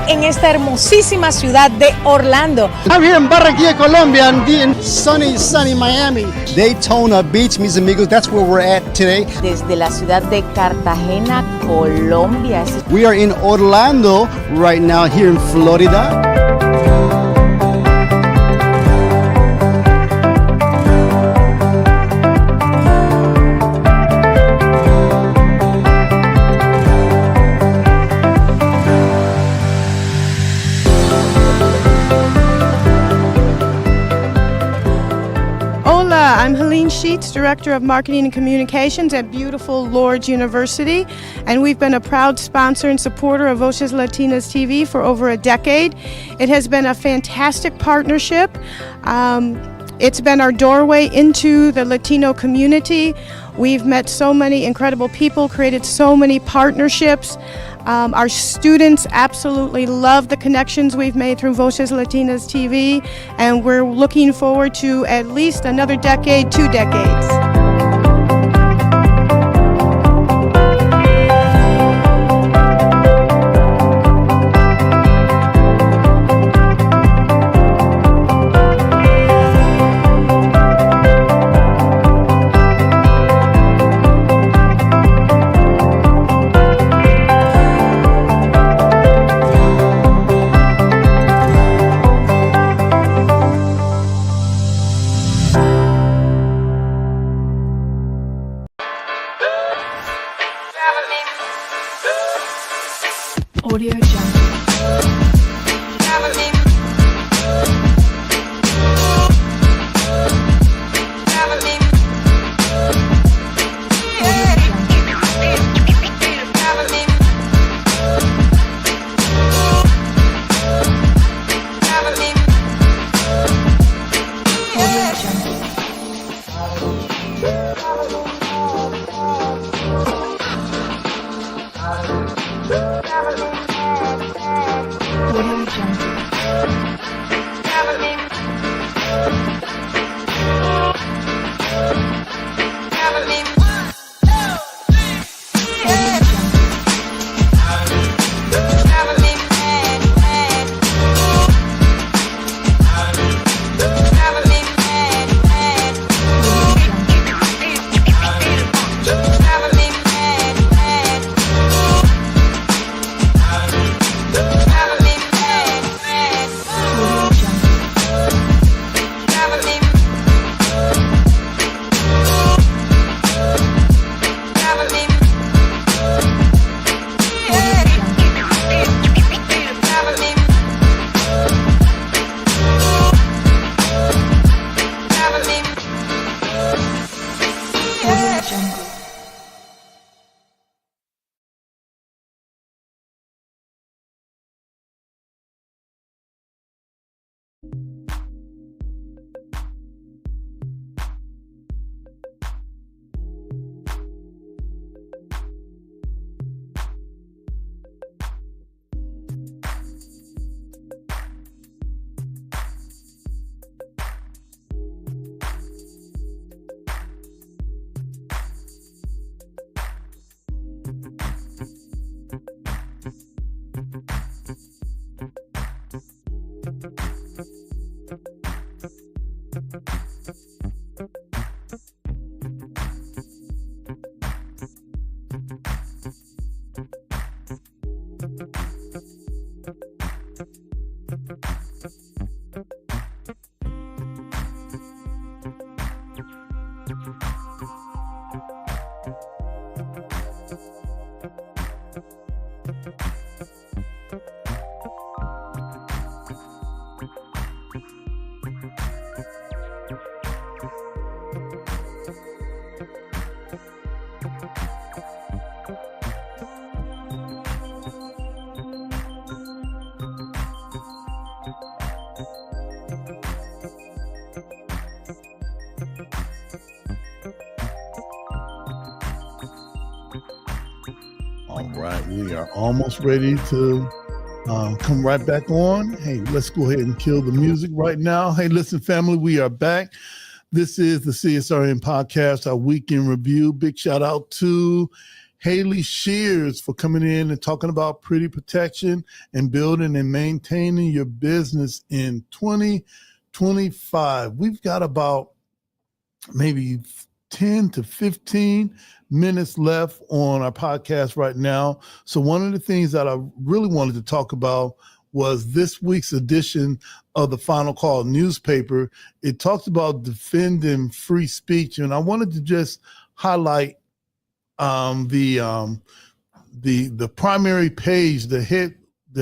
En esta hermosísima ciudad de Orlando. I'm here in Barranquilla, Colombia, and in sunny Miami. Daytona Beach, mis amigos, that's where we're at today. Desde la ciudad de Cartagena, Colombia. We are in Orlando right now, here in Florida. I'm Helene Sheets, Director of Marketing and Communications at beautiful Lourdes University, and we've been a proud sponsor and supporter of Voces Latinas TV for over a decade. It has been a fantastic partnership. It's been our doorway into the Latino community. We've met so many incredible people, created so many partnerships. Our students absolutely love the connections we've made through Voces Latinas TV, and we're looking forward to at least another decade, 2 decades. Audio Jungle. All right, we are almost ready to come right back on. Hey, let's go ahead and kill the music right now. Hey, listen, family, we are back. This is the CSRN podcast, our weekend review. Big shout out to Haley Sheares for coming in and talking about pretty protection and building and maintaining your business in 2025. We've got about maybe 10 to 15 minutes left on our podcast right now. So one of the things that I really wanted to talk about was this week's edition of the Final Call newspaper. It talks about defending free speech, and I wanted to just highlight the primary page, the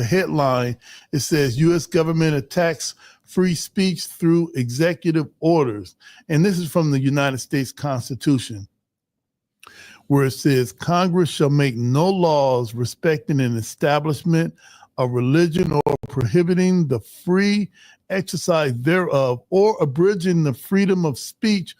headline. It says U.S. government attacks free speech through executive orders. And this is from the United States Constitution, where it says Congress shall make no laws respecting an establishment of religion or prohibiting the free exercise thereof, or abridging the freedom of speech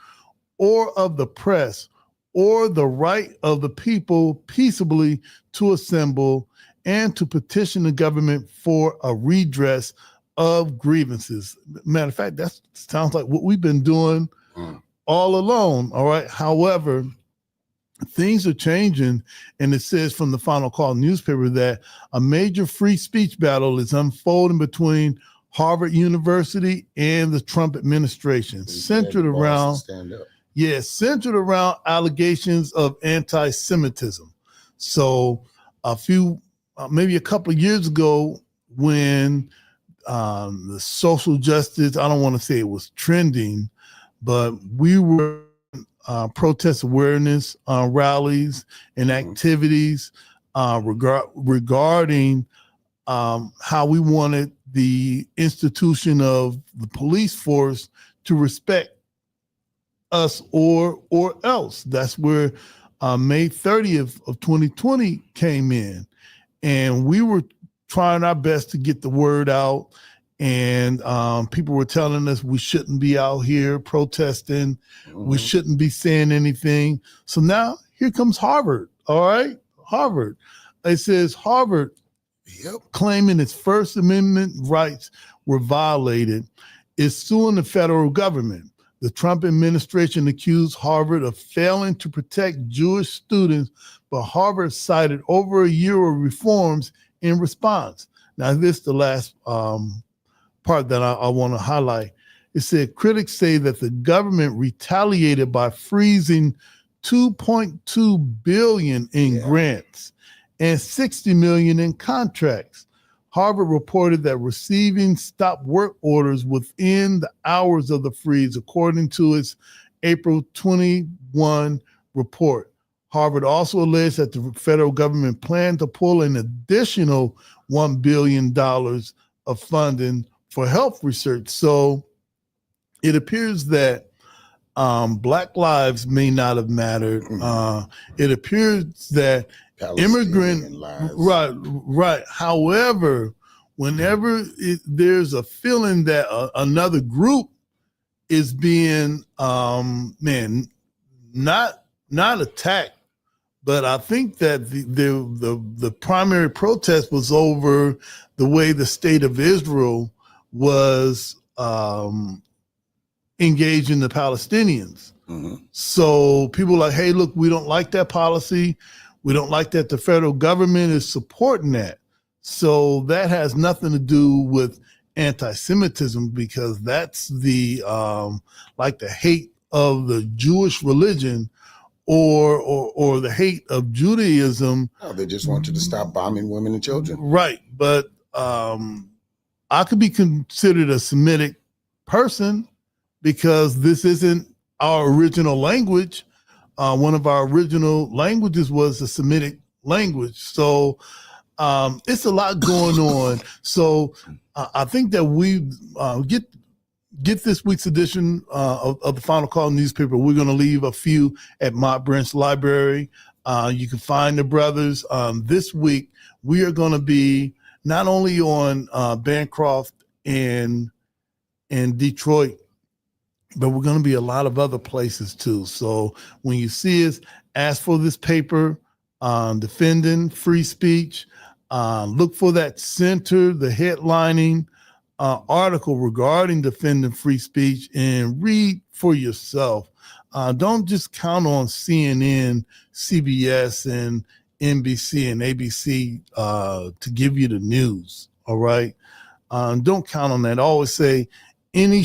or of the press, or the right of the people peaceably to assemble and to petition the government for a redress of grievances. Matter of fact, that sounds like what we've been doing all along. All right. However, things are changing, and it says from the Final Call newspaper that a major free speech battle is unfolding between Harvard University and the Trump administration, centered around allegations of anti-Semitism. So maybe a couple of years ago, when the social justice, I don't want to say it was trending, but we were protest awareness rallies and activities regarding how we wanted the institution of the police force to respect us or else. That's where May 30th of 2020 came in, and we were trying our best to get the word out, and people were telling us we shouldn't be out here protesting, we shouldn't be saying anything. So now here comes Harvard. All right, Harvard. It says Harvard, claiming its First Amendment rights were violated, is suing the federal government. The Trump administration accused Harvard of failing to protect Jewish students, but Harvard cited over a year of reforms in response. Now, this is the last part that I want to highlight. It said critics say that the government retaliated by freezing $2.2 billion in grants and $60 million in contracts. Harvard reported that receiving stop work orders within the hours of the freeze, according to its April 21 report. Harvard also alleged that the federal government planned to pull an additional $1 billion of funding for health research. So it appears that Black lives may not have mattered. It appears that immigrant, right. However, whenever there's a feeling that another group is being, not attacked, but I think that the primary protest was over the way the state of Israel was engaging the Palestinians. So people are like, hey, look, we don't like that policy. We don't like that the federal government is supporting that. So that has nothing to do with anti-Semitism, because that's the like the hate of the Jewish religion or the hate of Judaism. Oh, they just want you to stop bombing women and children. Right. But I could be considered a Semitic person because this isn't our original language. One of our original languages was the Semitic language. So it's a lot going on. So I think that we get this week's edition of the Final Call newspaper. We're going to leave a few at Mott Branch Library. You can find the brothers. This week, we are going to be not only on Bancroft and Detroit, but we're going to be a lot of other places too. So when you see us, ask for this paper, Defending Free Speech. Look for that center, the headlining article regarding defending free speech, and read for yourself. Don't just count on CNN, CBS, and NBC and ABC to give you the news. All right. Don't count on that. I always say any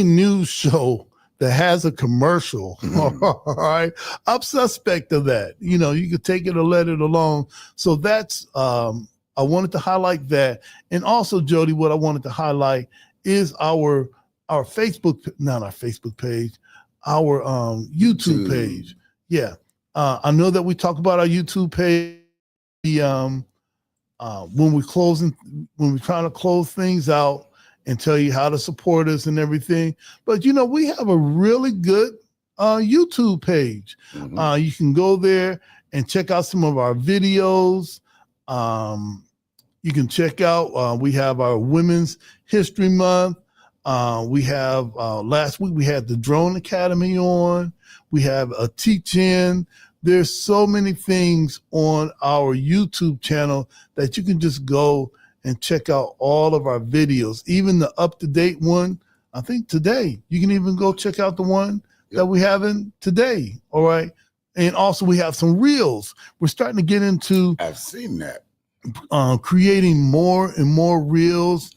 news show that has a commercial, all right, I'm suspect of that. You know, you could take it or let it alone. So that's, I wanted to highlight that. And also, Jody, what I wanted to highlight is our Facebook, not our Facebook page, our YouTube page. Yeah. I know that we talk about our YouTube page when we're trying to close things out and tell you how to support us and everything. But, you know, we have a really good YouTube page. You can go there and check out some of our videos. You can check out, we have our Women's History Month. We have, last week we had the Drone Academy on. We have a teach-in. There's so many things on our YouTube channel that you can just go and check out all of our videos, even the up-to-date one. I think today, you can even go check out the one that we have in today, all right? And also we have some reels. We're starting to get into— I've seen that. Creating more and more reels.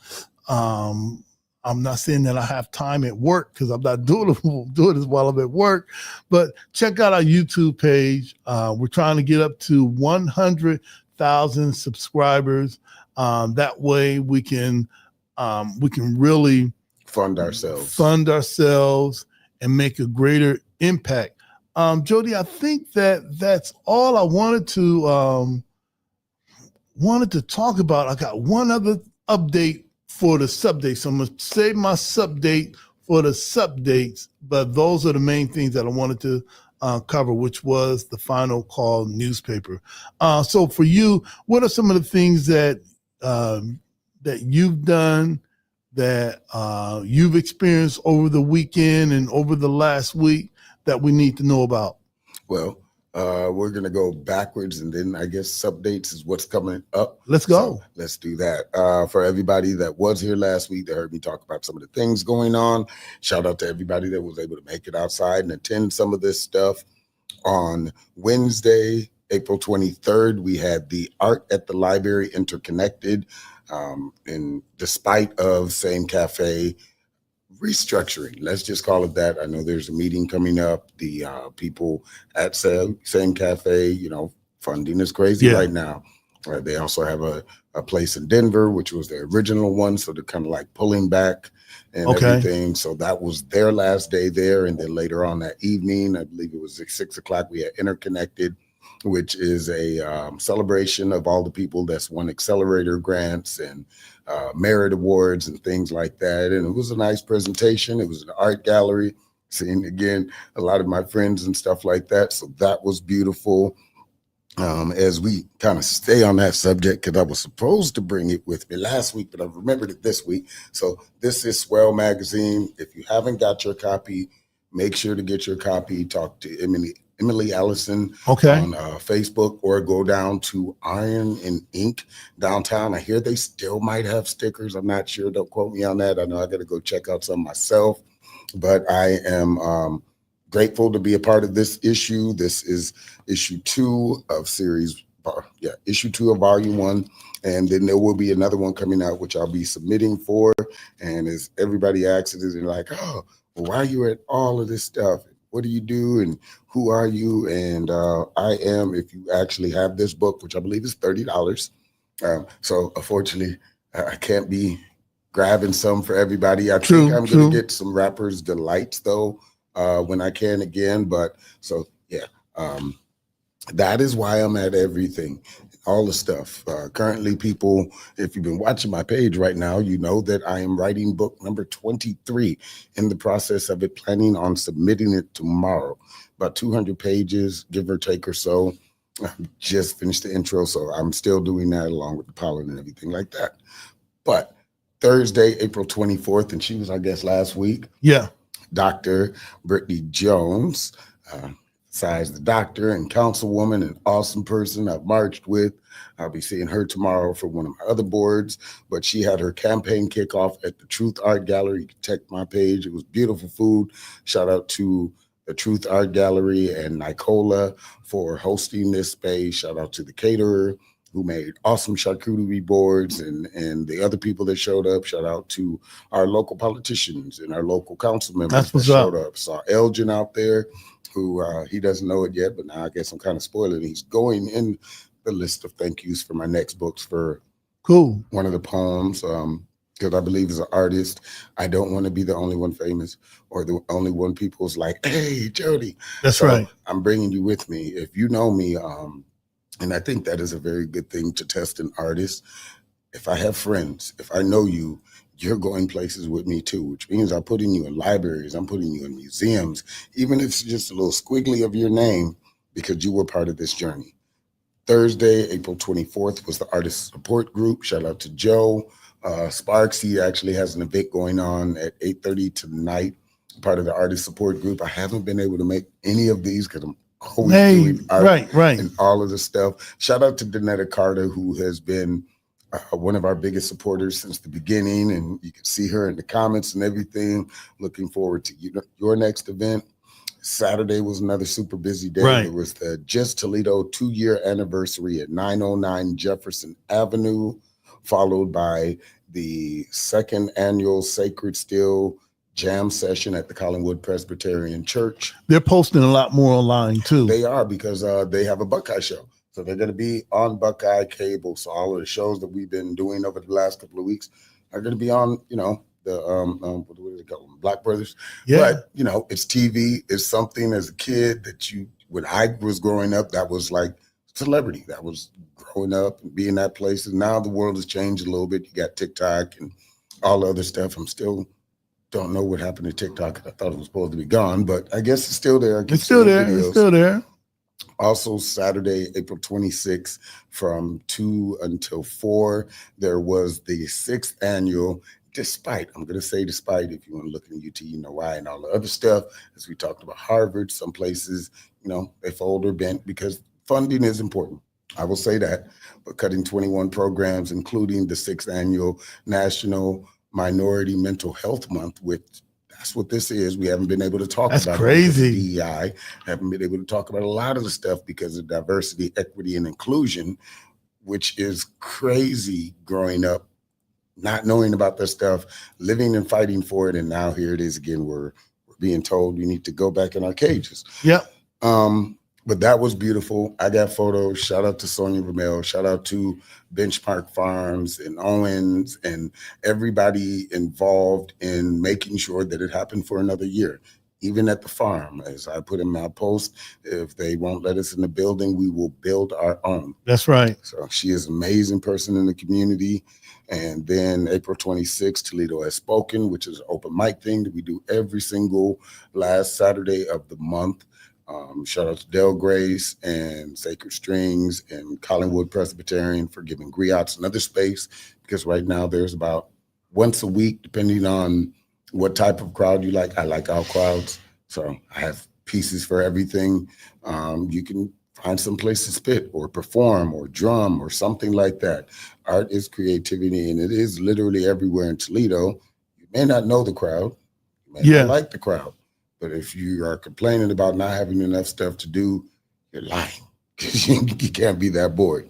I'm not saying that I have time at work because I'm not doing this while I'm at work, but check out our YouTube page. We're trying to get up to 100,000 subscribers. That way we can really fund ourselves and make a greater impact. Jody, I think that's all I wanted to talk about. I got one other update for the subdates. So I'm going to save my subdate for the subdates, but those are the main things that I wanted to cover, which was the Final Call newspaper. So for you, what are some of the things that you've done, that you've experienced over the weekend and over the last week that we need to know about? Well, we're going to go backwards, and then I guess subdates is what's coming up. Let's go. So let's do that. For everybody that was here last week, that heard me talk about some of the things going on, shout out to everybody that was able to make it outside and attend some of this stuff. On Wednesday, April 23rd, we had the Art at the Library Interconnected, and despite of Same Cafe restructuring, let's just call it that. I know there's a meeting coming up. The people at Same Cafe, you know, funding is crazy right now. They also have a place in Denver, which was the original one, so they're kind of like pulling back and everything. So that was their last day there, and then later on that evening, I believe it was at 6 o'clock, we had Interconnected, which is a celebration of all the people that's won accelerator grants and merit awards and things like that. And it was a nice presentation. It was an art gallery. seeing again a lot of my friends and stuff like that. So that was beautiful. As we kind of stay on that subject, because I was supposed to bring it with me last week, but I remembered it this week. So this is Swell Magazine. If you haven't got your copy, make sure to get your copy. Talk to Emily Allison on Facebook, or go down to Iron and Ink downtown. I hear they still might have stickers. I'm not sure. Don't quote me on that. I know I got to go check out some myself, but I am grateful to be a part of this issue. This is issue 2 of issue 2 of volume 1. And then there will be another one coming out, which I'll be submitting for. And as everybody asks it, they're like, oh, well, why are you at all of this stuff? What do you do? And who are you? And I am, if you actually have this book, which I believe is $30. So unfortunately, I can't be grabbing some for everybody. I think I'm going to get some Rapper's Delights, though, when I can again. But so, yeah, that is why I'm at everything, all the stuff. Currently, people, if you've been watching my page right now, you know that I am writing book number 23, in the process of it, planning on submitting it tomorrow. About 200 pages, give or take or so. I just finished the intro, so I'm still doing that along with the pollen and everything like that. But Thursday, April 24th, and she was, I guess, last week. Yeah. Dr. Brittany Jones, besides the doctor and councilwoman, an awesome person I've marched with. I'll be seeing her tomorrow for one of my other boards, but she had her campaign kickoff at the Truth Art Gallery. You can check my page. It was beautiful food. Shout out to the Truth Art Gallery and Nicola for hosting this space. Shout out to the caterer who made awesome charcuterie boards, and the other people that showed up. Shout out to our local politicians and our local council members that showed up. Saw Elgin out there, who he doesn't know it yet, but now I guess I'm kind of spoiling. He's going in the list of thank yous for my next books for one of the poems, because I believe as an artist, I don't want to be the only one famous or the only one people's like, hey, Jody. That's right. I'm bringing you with me. If you know me, and I think that is a very good thing to test an artist. If I have friends, if I know you, you're going places with me too, which means I'm putting you in libraries, I'm putting you in museums, even if it's just a little squiggly of your name, because you were part of this journey. Thursday, April 24th was the artist support group. Shout out to Joe Sparks. He actually has an event going on at 8:30 tonight, part of the artist support group. I haven't been able to make any of these because I'm always doing art and all of the stuff. Shout out to Danetta Carter, who has been one of our biggest supporters since the beginning, and you can see her in the comments and everything. Looking forward to your next event. Saturday was another super busy day. There was the Just Toledo 2-year anniversary at 909 Jefferson Avenue, followed by the 2nd annual Sacred Steel Jam session at the Collinwood Presbyterian Church. They're posting a lot more online too. They are, because they have a Buckeye show. So they're going to be on Buckeye Cable. So all of the shows that we've been doing over the last couple of weeks are going to be on, the what do they call them? Black Brothers. Yeah. But, it's TV. It's something as a kid that when I was growing up, that was like celebrity. That was growing up and being that place. And now the world has changed a little bit. You got TikTok and all the other stuff. I'm still don't know what happened to TikTok. I thought it was supposed to be gone, but I guess it's still there. It's still there. It's still there. Also, Saturday, April 26th, from 2 until 4, there was the 6th annual, despite if you want to look at UT, you know why, and all the other stuff, as we talked about Harvard, some places, they fold or bent because funding is important. I will say that, but cutting 21 programs, including the 6th annual National Minority Mental Health Month, that's what this is. We haven't been able to talk about crazy. DEI, haven't been able to talk about a lot of the stuff because of diversity, equity, and inclusion, which is crazy growing up, not knowing about this stuff, living and fighting for it. And now here it is again. We're being told we need to go back in our cages. Yep. But that was beautiful. I got photos. Shout out to Sonia Ramel. Shout out to Benchmark Farms and Owens and everybody involved in making sure that it happened for another year. even at the farm. As I put in my post, if they won't let us in the building, we will build our own. That's right. So she is an amazing person in the community. And then April 26th, Toledo Has Spoken, which is an open mic thing that we do every single last Saturday of the month. Shout out to Del Grace and Sacred Strings and Collingwood Presbyterian for giving griots another space, because right now there's about once a week, depending on what type of crowd you like. I like all crowds, so I have pieces for everything. You can find some place to spit or perform or drum or something like that. Art is creativity, and it is literally everywhere in Toledo. You may not know the crowd, you may not like the crowd, but if you are complaining about not having enough stuff to do, you're lying, because you can't be that bored.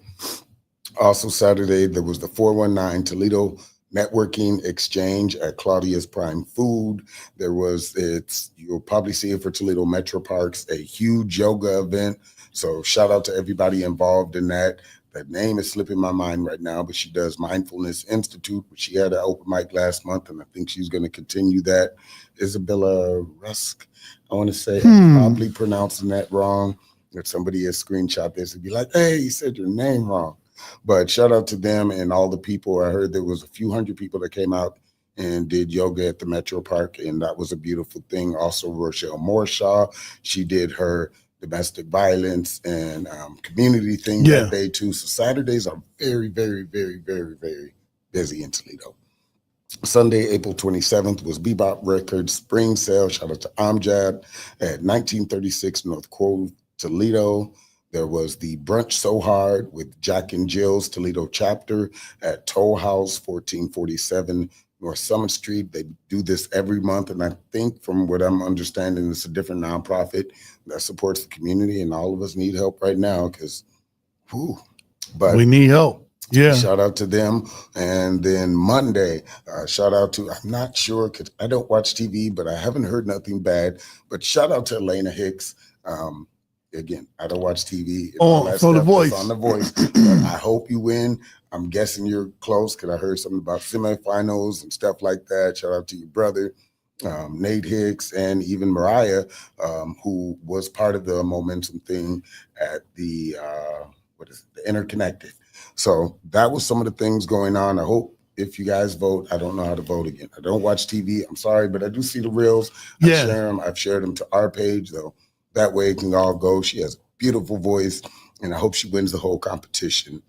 Also Saturday, there was the 419 Toledo Networking Exchange at Claudia's Prime Food. You'll probably see it for Toledo Metro Parks, a huge yoga event. So shout out to everybody involved in that. That name is slipping my mind right now, but she does Mindfulness Institute, which she had an open mic last month, and I think she's going to continue that. Isabella Rusk, I want to say, I'm probably pronouncing that wrong. If somebody has screenshot this and be like, hey, you said your name wrong. But shout out to them and all the people. I heard there was a few hundred people that came out and did yoga at the Metro Park, and that was a beautiful thing. Also, Rochelle Morshaw, she did her domestic violence and community thing that day too. So Saturdays are very, very, very, very, very busy in Toledo. Sunday, April 27th was Bebop Records Spring Sale. Shout out to Amjad at 1936 North Grove, Toledo. There was the Brunch So Hard with Jack and Jill's Toledo chapter at Toll House, 1447 North Summit Street. They do this every month, and I think from what I'm understanding, it's a different nonprofit that supports the community, and all of us need help right now because, but we need help. Yeah. Shout out to them. And then Monday, shout out to, I'm not sure because I don't watch TV, but I haven't heard nothing bad. But shout out to Elena Hicks. Again, I don't watch TV. On The Voice. On The Voice. I hope you win. I'm guessing you're close because I heard something about semifinals and stuff like that. Shout out to your brother, Nate Hicks, and even Mariah, who was part of the momentum thing at the the Interconnected. So that was some of the things going on. I hope if you guys vote, I don't know how to vote again. I don't watch TV. I'm sorry, but I do see the reels. I share them. I've shared them to our page, though. That way it can all go. She has a beautiful voice, and I hope she wins the whole competition.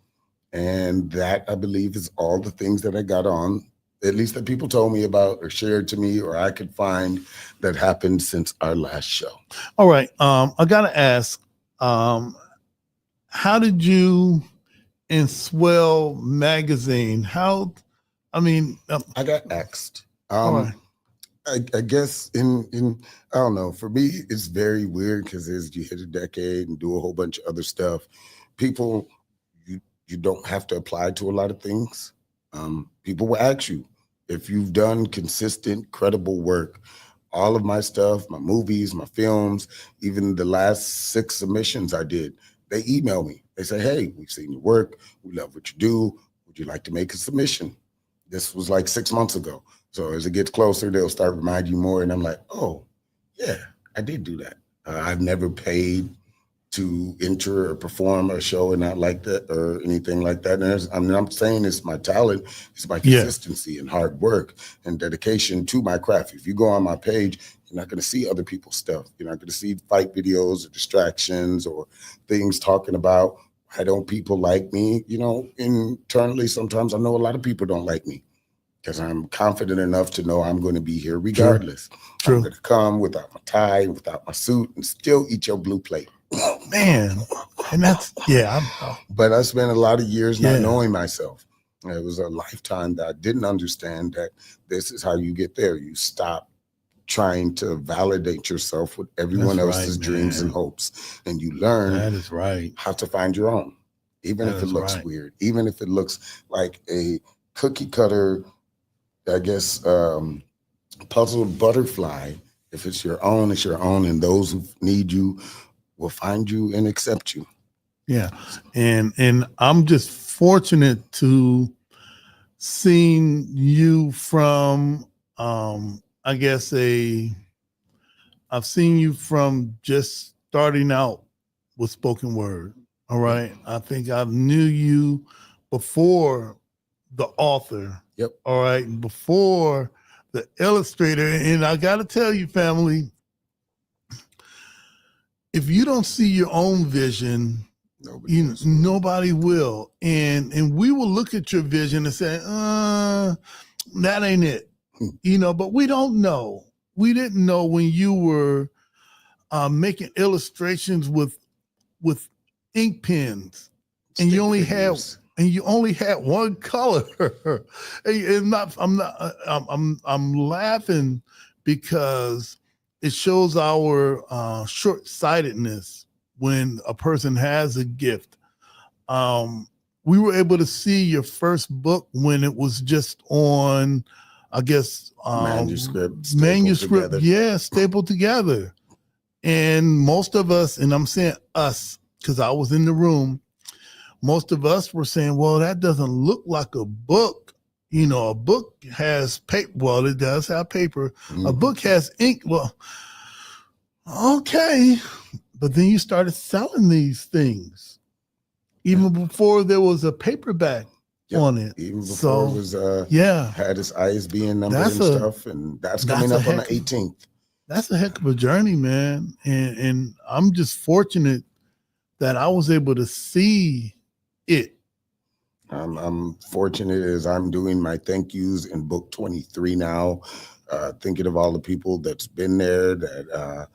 And that, I believe, is all the things that I got on, at least that people told me about or shared to me or I could find that happened since our last show. All right. I got to ask, how did you in Swell Magazine? I got asked. All right. I guess in I don't know, for me, it's very weird because as you hit a decade and do a whole bunch of other stuff, people, you don't have to apply to a lot of things. People will ask you if you've done consistent, credible work. All of my stuff, my movies, my films, even the last 6 submissions I did, they email me. They say, hey, we've seen your work. We love what you do. Would you like to make a submission? This was like 6 months ago. So as it gets closer, they'll start reminding you more. And I'm like, oh, yeah, I did do that. I've never paid to enter or perform a show and not like that or anything like that. And I'm saying it's my talent, it's my consistency and hard work and dedication to my craft. If you go on my page, you're not going to see other people's stuff. You're not going to see fight videos or distractions or things talking about why don't people like me. You know, internally, sometimes I know a lot of people don't like me because I'm confident enough to know I'm going to be here regardless. True. I'm going to come without my tie, without my suit, and still eat your blue plate. Oh, man. And that's, But I spent a lot of years not knowing myself. It was a lifetime that I didn't understand that this is how you get there. You stop trying to validate yourself with everyone else's dreams and hopes. And you learn how to find your own, even if it looks weird, even if it looks like a cookie cutter, I guess, puzzled butterfly. If it's your own, it's your own. And those who need you will find you and accept you. Yeah. And I'm just fortunate to seeing you from, I guess, a I've seen you from just starting out with spoken word. All right. I think I knew you before the author. Yep. All right. Before the illustrator. And I got to tell you, family, if you don't see your own vision, nobody will. And we will look at your vision and say, that ain't it. But we don't know. We didn't know when you were making illustrations with ink pens, and you only had one color. I'm laughing because it shows our short-sightedness when a person has a gift. We were able to see your first book when it was just on, I guess, manuscript, stapled together. And most of us, and I'm saying us, because I was in the room, most of us were saying, well, that doesn't look like a book. A book has paper. Well, it does have paper. Mm-hmm. A book has ink. Well, okay. But then you started selling these things even before there was a paperback on it. Even before it was, had its ISBN number and stuff. And that's coming up on the 18th. That's a heck of a journey, man. And I'm just fortunate that I was able to see it. I'm fortunate as I'm doing my thank yous in book 23 now, thinking of all the people that's been there, that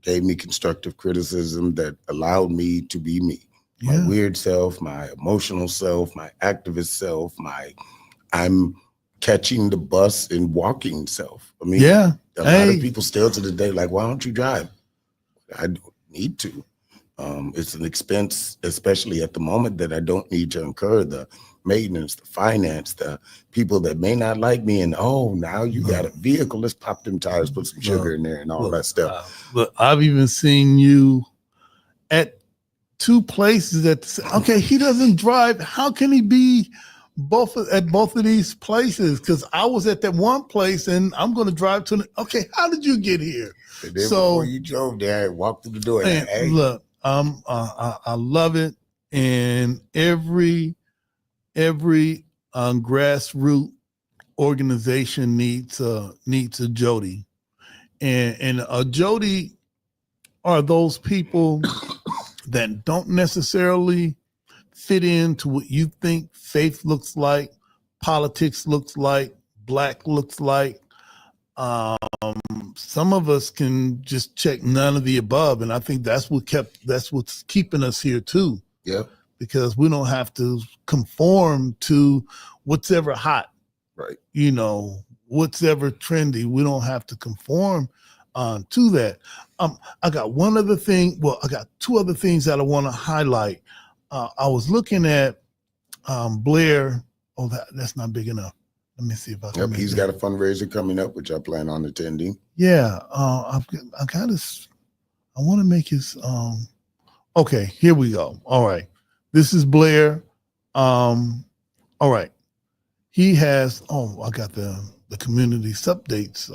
gave me constructive criticism, that allowed me to be me. My weird self, my emotional self, my activist self, I'm catching the bus and walking self. I mean, a lot of people still to the day like, why don't you drive? I don't need to. It's an expense, especially at the moment, that I don't need to incur the maintenance, the finance, the people that may not like me. And now you got a vehicle. Let's pop them tires, put some sugar in there and all that stuff. Look, I've even seen you at two places okay, he doesn't drive. How can he be at both of these places? Because I was at that one place and I'm going to drive to okay, how did you get here? And then before you drove there, walked through the door. And hey. Look, I love it. And every grassroots organization needs a Jody. And a Jody are those people that don't necessarily fit into what you think faith looks like, politics looks like, black looks like. Some of us can just check none of the above, and I think that's what's keeping us here too. Yeah, because we don't have to conform to what's ever hot, right? What's ever trendy. We don't have to conform to that. I got one other thing. Well, I got two other things that I want to highlight. I was looking at Blair. Oh, that's not big enough. Let me see if I can. Yep, he's got a fundraiser coming up, which I plan on attending. Yeah, I want to make his. Okay, here we go. All right, this is Blair. All right, he has. Oh, I got the community updates.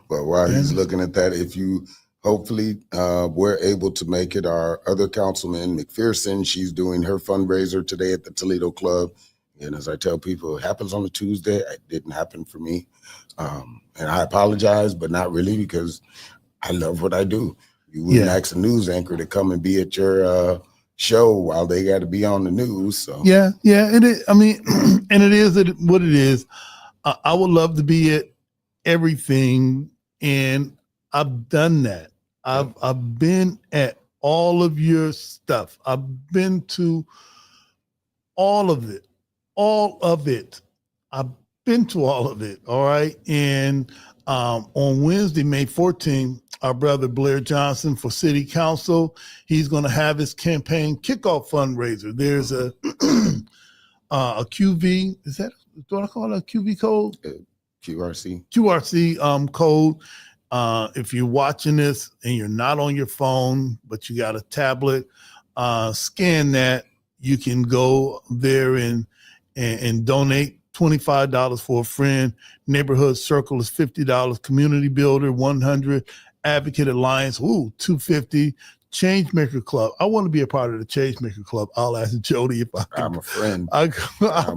But while he's looking at that, if you hopefully we're able to make it, our other councilman McPherson, she's doing her fundraiser today at the Toledo Club. And as I tell people, it happens on a Tuesday. It didn't happen for me. And I apologize, but not really, because I love what I do. You wouldn't ask a news anchor to come and be at your show while they got to be on the news. So yeah. It is. I mean, and it is what it is. I would love to be at everything, and I've done that. I've been at all of your stuff. I've been to all of it. I've been to all of it. All right. And on Wednesday, May 14th, our brother Blair Johnson for City Council, he's going to have his campaign kickoff fundraiser. There's a QV. Is that what I call it? A QV code? QRC code. If you're watching this and you're not on your phone, but you got a tablet, scan that. You can go there and donate $25 for a friend. Neighborhood Circle is $50. Community Builder $100. Advocate Alliance, $250. Changemaker Club. I want to be a part of the Changemaker Club. I'll ask Jody if I can. I'm a friend. I'm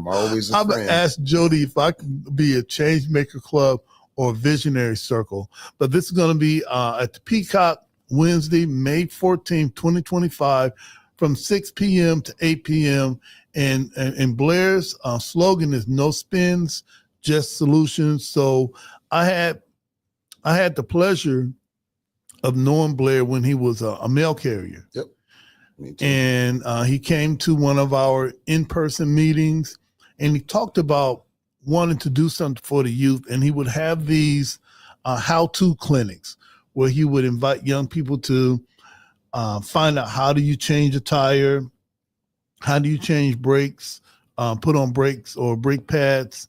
always a friend. I'm going to ask Jody if I can be a Changemaker Club or Visionary Circle. But this is going to be at the Peacock Wednesday, May 14th, 2025, from 6 p.m. to 8 p.m. And Blair's slogan is no spins, just solutions. So I had the pleasure of knowing Blair when he was a mail carrier. Yep. Me too. And he came to one of our in-person meetings, and he talked about wanting to do something for the youth. And he would have these how-to clinics where he would invite young people to find out how do you change a tire, how do you change brakes, put on brakes or brake pads.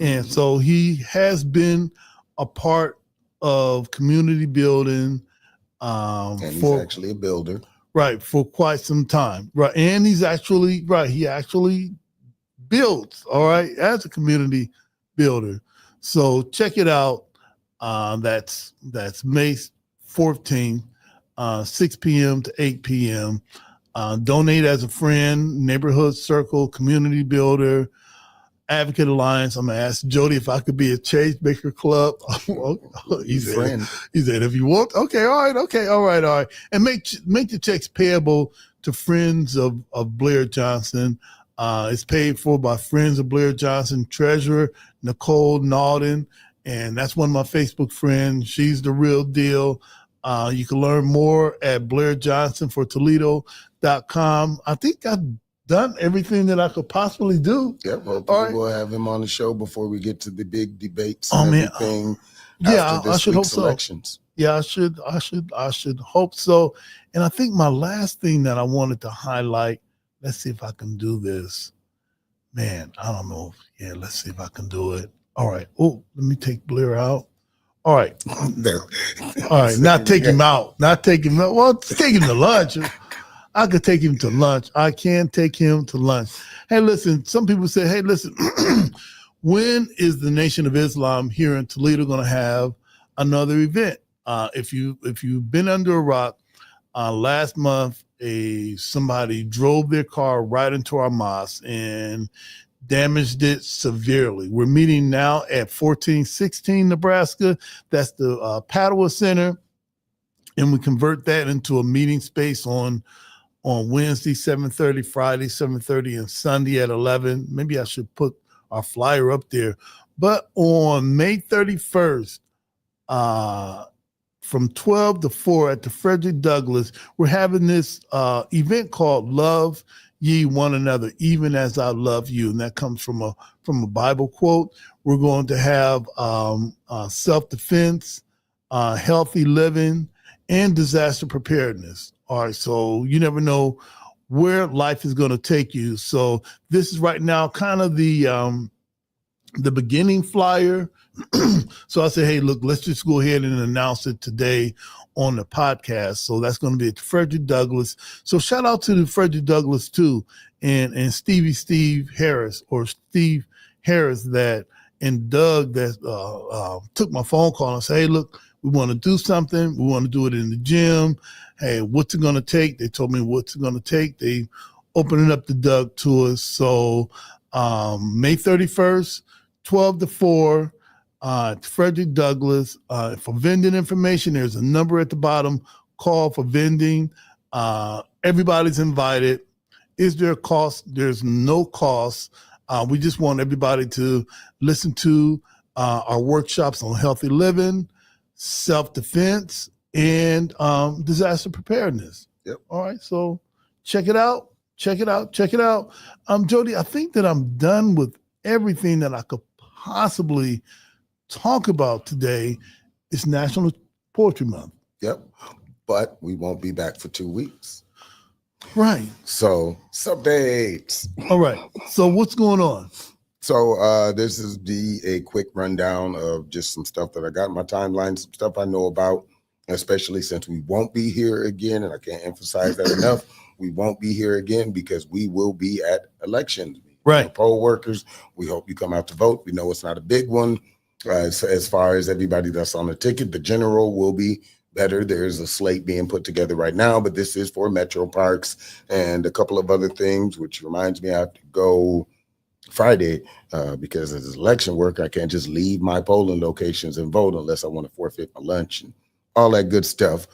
And so he has been a part of community building. And he's actually a builder. Right, for quite some time. Right. And he's actually, he actually builds, all right, as a community builder. So check it out. That's May 14th, 6 p.m. to 8 p.m. Donate as a friend, neighborhood circle, community builder, Advocate Alliance. I'm gonna ask Jody if I could be a Changemaker Club. He said, if you want, okay, all right. And make the checks payable to Friends of Blair Johnson. It's paid for by Friends of Blair Johnson, Treasurer Nicole Nauden, and that's one of my Facebook friends. She's the real deal. You can learn more at BlairJohnsonForToledo.com. I think I've done everything that I could possibly do. Yeah, well, we'll have him on the show before we get to the big debates and everything. Yeah, after I should hope elections. So. Yeah, I should hope so. And I think my last thing that I wanted to highlight, let's see if I can do this. Man, I don't know. Yeah, let's see if I can do it. All right. Oh, let me take Blair out. All right. All right. Not take him out. Not take him out. Well, take him to lunch. I could take him to lunch. I can take him to lunch. Hey, listen, some people say, hey, listen, when is the Nation of Islam here in Toledo going to have another event? If you've been under a rock, last month, somebody drove their car right into our mosque and damaged it severely. We're meeting now at 1416 Nebraska. That's the Padua Center. And we convert that into a meeting space on Wednesday, 7:30, Friday, 7:30, and Sunday at 11. Maybe I should put our flyer up there. But on May 31st, from 12 to 4 at the Frederick Douglass, we're having this event called Love Ye One Another, Even As I Love You. And that comes from a Bible quote. We're going to have self-defense, healthy living, and disaster preparedness. All right, so you never know where life is going to take you. So this is right now kind of the beginning flyer. So I said, hey, look, let's just go ahead and announce it today on the podcast. So that's going to be at Frederick Douglass. So shout out to the Frederick Douglass too, and Steve Harris or Steve Harris and Doug that took my phone call and said, hey, look, we want to do something. We want to do it in the gym. Hey, what's it going to take? They told me what's it going to take. They opened up the Doug to us. So May 31st, 12 to 4, Frederick Douglass. For vending information, there's a number at the bottom. Call for vending. Everybody's invited. Is there a cost? There's no cost. We just want everybody to listen to our workshops on healthy living, self-defense, and disaster preparedness. Yep. All right. So check it out. Jody, I think that I'm done with everything that I could possibly talk about today. It's National Poetry Month. Yep. But we won't be back for 2 weeks. Right. So updates. All right. So what's going on? So this is a quick rundown of just some stuff that I got in my timeline, some stuff I know about, especially since we won't be here again. And I can't emphasize that enough. We won't be here again because we will be at elections. Right. Poll workers, we hope you come out to vote. We know it's not a big one as far as everybody that's on the ticket. The general will be better. There's a slate being put together right now, but this is for Metro Parks and a couple of other things, which reminds me I have to go Friday because of this election work. I can't just leave my polling locations and vote unless I want to forfeit my lunch and all that good stuff.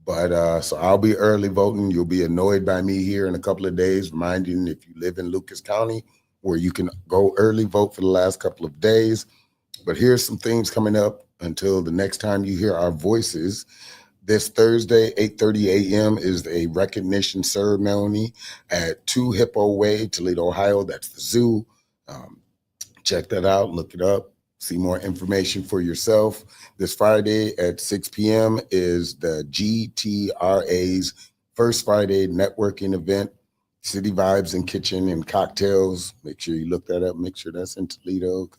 But so I'll be early voting. You'll be annoyed by me here in a couple of days, reminding if you live in Lucas County where you can go early vote for the last couple of days. But here's some things coming up until the next time you hear our voices. This Thursday, 8:30 a.m. is a recognition ceremony at 2 Hippo Way, Toledo, Ohio. That's the zoo. Check that out, look it up, see more information for yourself. This Friday at 6 p.m. is the GTRA's First Friday networking event, City Vibes and Kitchen and Cocktails. Make sure you look that up. Make sure that's in Toledo.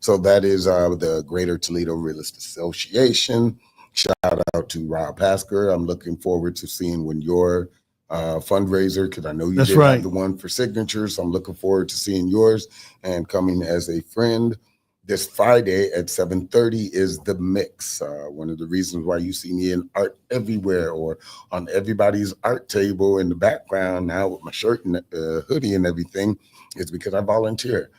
So that is the Greater Toledo Real Estate Association. Shout out to Rob Pasker. I'm looking forward to seeing when your fundraiser, because I know you have the one for signatures. So I'm looking forward to seeing yours and coming as a friend. This Friday at 7:30 is The Mix. One of the reasons why you see me in art everywhere or on everybody's art table in the background now with my shirt and hoodie and everything is because I volunteer.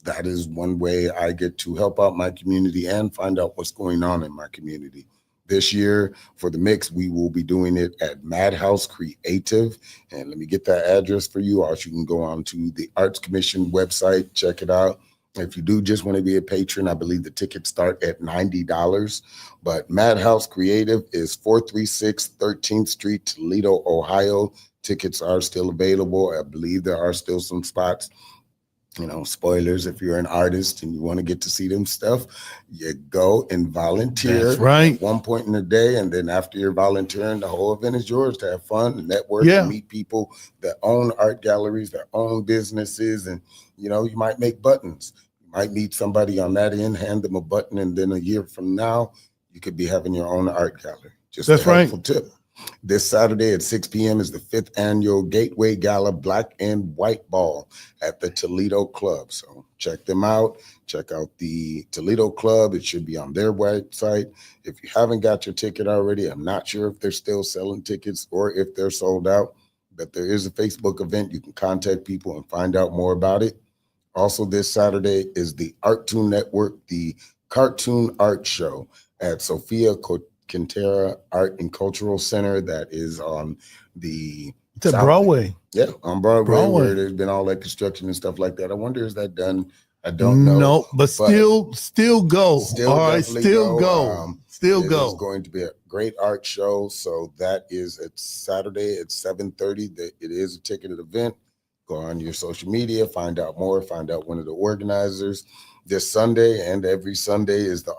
That is one way I get to help out my community and find out what's going on in my community. This year for The Mix, we will be doing it at Madhouse Creative. And let me get that address for you, or else you can go on to the Arts Commission website, check it out. If you do just want to be a patron, I believe the tickets start at $90. But Madhouse Creative is 436 13th Street, Toledo, Ohio. Tickets are still available. I believe there are still some spots. You know, spoilers, if you're an artist and you want to get to see them stuff, you go and volunteer. That's right. At one point in the day, and then after you're volunteering, the whole event is yours to have fun and network and meet people that own art galleries, that own businesses, and, you know, you might make buttons. You might meet somebody on that end, hand them a button, and then a year from now, you could be having your own art gallery. Just a helpful tip. This Saturday at 6 p.m. is the 5th annual Gateway Gala Black and White Ball at the Toledo Club. So check them out. Check out the Toledo Club. It should be on their website. If you haven't got your ticket already, I'm not sure if they're still selling tickets or if they're sold out, but there is a Facebook event. You can contact people and find out more about it. Also this Saturday is the Artoon Network, the Cartoon Art Show at Sophia Quintera Art and Cultural Center. That is on the Broadway. Yeah, on Broadway, where there's been all that construction and stuff like that. I wonder, is that done? I don't know. No, but still go. Still all right, still go. Still go. It's going to be a great art show. So that is at Saturday at 7:30. It is a ticketed event. Go on your social media, find out more, find out one of the organizers. This Sunday and every Sunday is the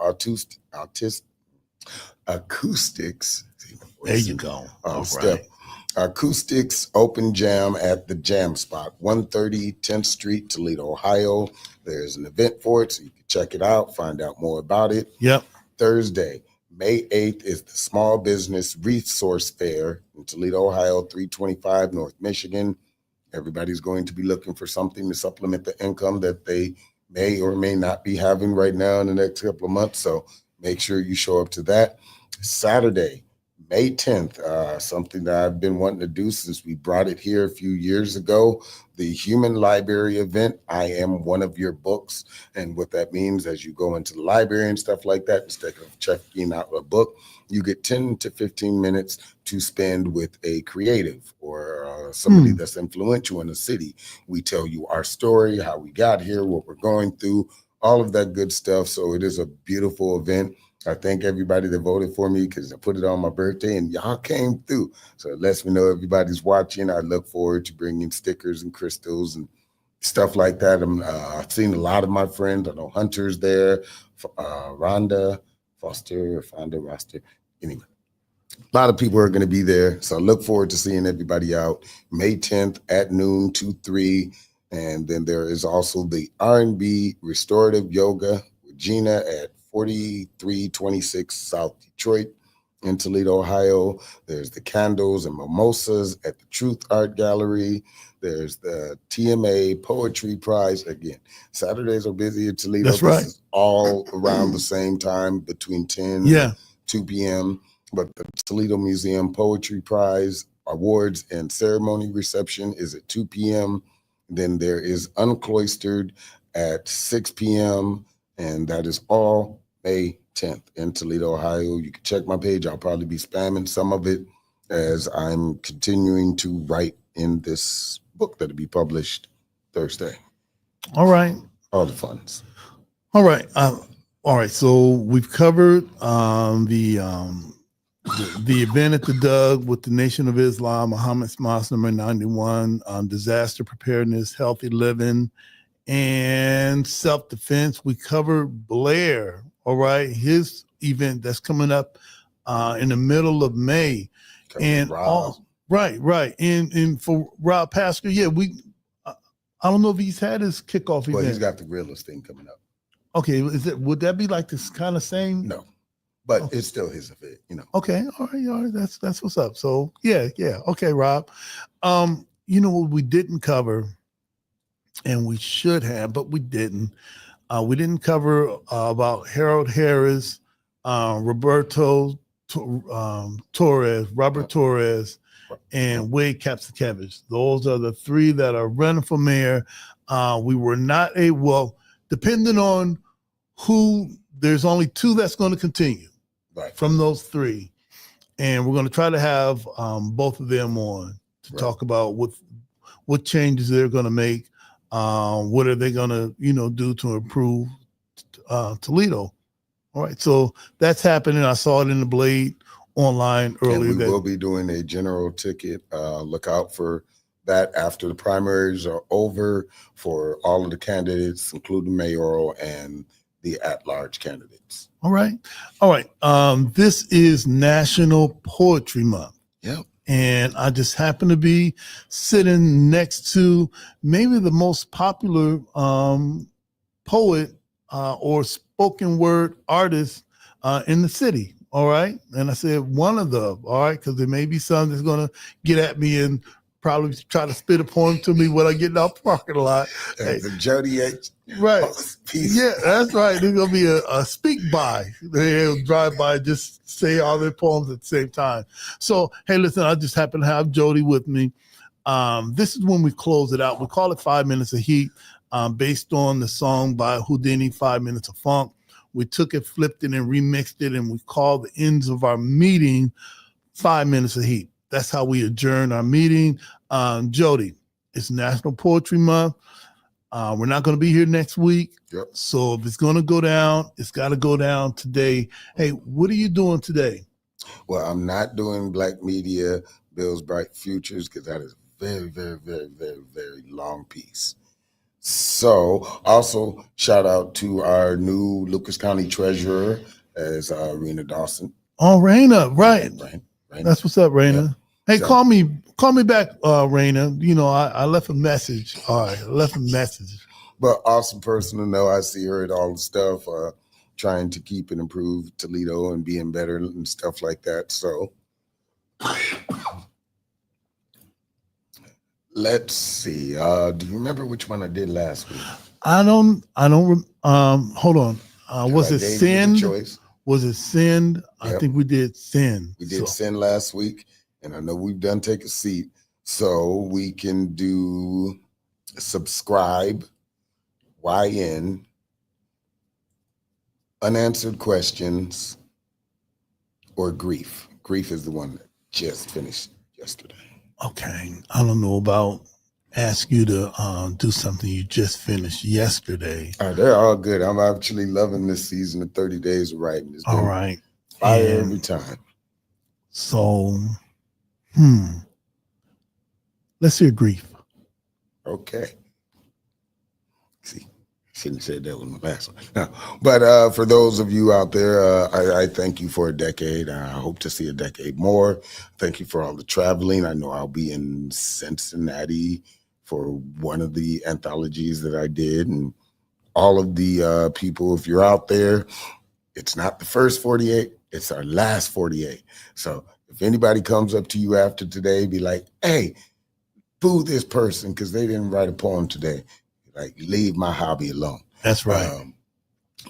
Acoustics. There you go. Acoustics Open Jam at the Jam Spot, 130 10th Street, Toledo, Ohio. There's an event for it, so you can check it out, find out more about it. Yep. Thursday, May 8th is the Small Business Resource Fair in Toledo, Ohio, 325 North Michigan. Everybody's going to be looking for something to supplement the income that they may or may not be having right now in the next couple of months. So make sure you show up to that. Saturday, May 10th, something that I've been wanting to do since we brought it here a few years ago, the Human Library event. I am one of your books. And what that means, as you go into the library and stuff like that, instead of checking out a book, you get 10 to 15 minutes to spend with a creative or somebody that's influential in the city. We tell you our story, how we got here, what we're going through, all of that good stuff. So it is a beautiful event. I thank everybody that voted for me because I put it on my birthday and y'all came through. So it lets me know everybody's watching. I look forward to bringing stickers and crystals and stuff like that. I've seen a lot of my friends. I know Hunter's there, Rhonda, Foster, Fonda, Roster. Anyway, a lot of people are going to be there. So I look forward to seeing everybody out May 10th at noon, 2-3. And then there is also the R&B Restorative Yoga with Gina at 4326 South Detroit in Toledo, Ohio. There's the Candles and Mimosas at the Truth Art Gallery. There's the TMA Poetry Prize. Again, Saturdays are busy in Toledo. That's right. This is all around the same time between 10 2 p.m. But the Toledo Museum Poetry Prize Awards and Ceremony Reception is at 2 p.m. Then there is Uncloistered at 6 p.m. And that is all May 10th in Toledo, Ohio. You can check my page. I'll probably be spamming some of it as I'm continuing to write in this book that'll be published Thursday. All right. All the funds. All right. All right. So we've covered the event at the Doug with the Nation of Islam, Muhammad's Mosque number 91, disaster preparedness, healthy living, and self-defense. We covered Blair. All right. His event that's coming up in the middle of May. And right. And for Rob Pascal, yeah, I don't know if he's had his kickoff event. Well, he's got the Gorillas thing coming up. Okay, would that be like this kind of same? No, but it's still his event, you know. Okay, all right, that's what's up. So yeah, okay, Rob. You know what we didn't cover, and we should have, but we didn't. We didn't cover about Harold Harris, Robert Torres, and Wade Kapsakevich. Those are the three that are running for mayor. We were not depending on who, there's only two that's going to continue from those three. And we're going to try to have both of them on to talk about what changes they're going to make. What are they going to, do to improve Toledo? All right. So that's happening. I saw it in the Blade online earlier. And we will be doing a general ticket. Look out for that after the primaries are over for all of the candidates, including mayoral and the at-large candidates. All right. This is National Poetry Month. Yep. And I just happen to be sitting next to maybe the most popular poet or spoken word artist in the city. All right. And I said one of them. All right. Because there may be some that's going to get at me and probably try to spit a poem to me when I get out the parking lot. Hey, the Jody H. Right. Yeah, that's right. There's going to be a speak by. They'll drive by, just say all their poems at the same time. So, hey, listen, I just happen to have Jody with me. This is when we close it out. We call it 5 Minutes of Heat based on the song by Houdini, 5 Minutes of Funk. We took it, flipped it, and remixed it, and we called the ends of our meeting 5 Minutes of Heat. That's how we adjourn our meeting. Jody, it's National Poetry Month. We're not going to be here next week. Yep. So if it's going to go down, it's got to go down today. Hey, what are you doing today? Well, I'm not doing Black Media Builds Bright Futures because that is a very, very, very, very, very long piece. So also shout out to our new Lucas County Treasurer as Rena Dawson. Oh, Raina, right. Raina. That's what's up, Raina. Yep. Hey, So- call me back, Raina. I left a message. All right, I left a message. But awesome person to know. I see her at all the stuff, trying to keep and improve Toledo and being better and stuff like that. So let's see. Do you remember which one I did last week? I don't. Hold on. Was I it gave you the Send? choice. Was it Send? I Yep. think we did Send. We did Send last week, and I know we've done Take a Seat. So we can do Subscribe, YN, Unanswered Questions, or Grief. Grief is the one that just finished yesterday. Okay. I don't know about ask you to do something you just finished yesterday. They're all good. I'm actually loving this season of 30 Days of Writing. It's been All right. fire And every time. So, let's hear Grief. Okay. See, shouldn't have said that was my last one. No. But for those of you out there, I thank you for a decade. I hope to see a decade more. Thank you for all the traveling. I know I'll be in Cincinnati for one of the anthologies that I did. And all of the people, if you're out there, it's not the first 48, it's our last 48. So if anybody comes up to you after today, be like, hey, boo this person because they didn't write a poem today. Like, leave my hobby alone. That's right.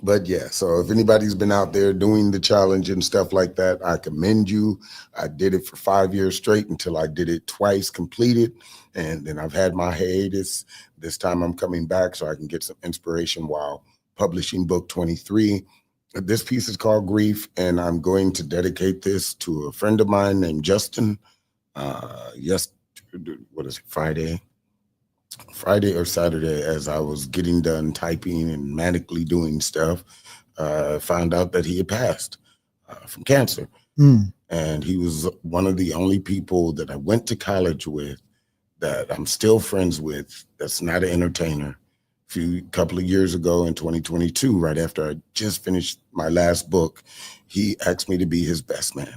But yeah, so if anybody's been out there doing the challenge and stuff like that, I commend you. I did it for 5 years straight until I did it twice completed. And then I've had my hiatus. This time I'm coming back so I can get some inspiration while publishing book 23. This piece is called Grief, and I'm going to dedicate this to a friend of mine named Justin. Friday or Saturday, as I was getting done typing and manically doing stuff, found out that he had passed from cancer. And he was one of the only people that I went to college with that I'm still friends with that's not an entertainer. Couple of years ago in 2022, right after I just finished my last book, he asked me to be his best man.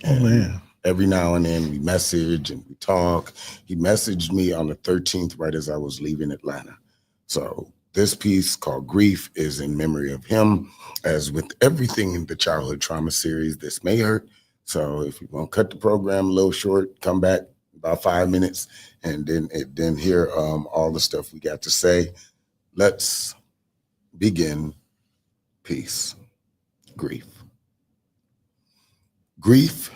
Oh, man. Every now and then we message and we talk. He messaged me on the 13th, right as I was leaving Atlanta. So this piece called Grief is in memory of him. As with everything in the Childhood Trauma series, this may hurt. So if you want to cut the program a little short, come back about 5 minutes and then hear all the stuff we got to say. Let's begin. Peace. Grief. Grief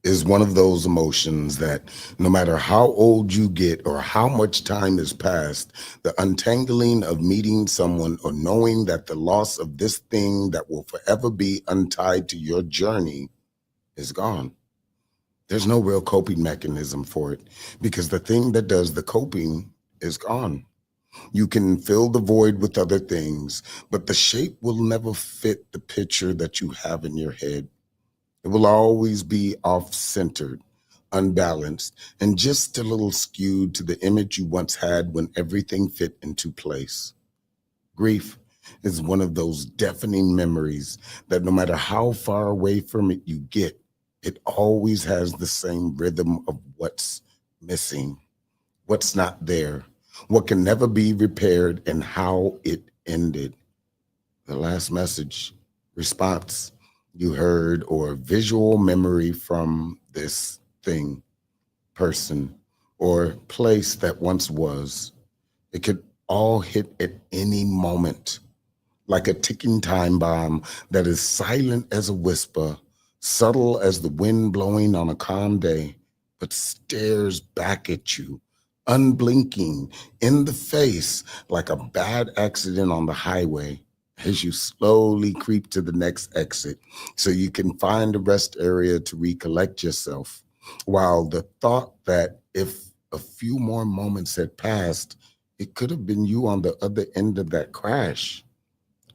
is one of those emotions that no matter how old you get or how much time has passed, the untangling of meeting someone or knowing that the loss of this thing that will forever be untied to your journey is gone. There's no real coping mechanism for it because the thing that does the coping is gone. You can fill the void with other things, but the shape will never fit the picture that you have in your head. It will always be off-centered, unbalanced, and just a little skewed to the image you once had when everything fit into place. Grief is one of those deafening memories that no matter how far away from it you get, it always has the same rhythm of what's missing, what's not there, what can never be repaired, and how it ended. The last message, response you heard, or visual memory from this thing, person, or place that once was. It could all hit at any moment, like a ticking time bomb that is silent as a whisper, subtle as the wind blowing on a calm day, but stares back at you, unblinking, in the face, like a bad accident on the highway, as you slowly creep to the next exit so you can find a rest area to recollect yourself, while the thought that if a few more moments had passed, it could have been you on the other end of that crash.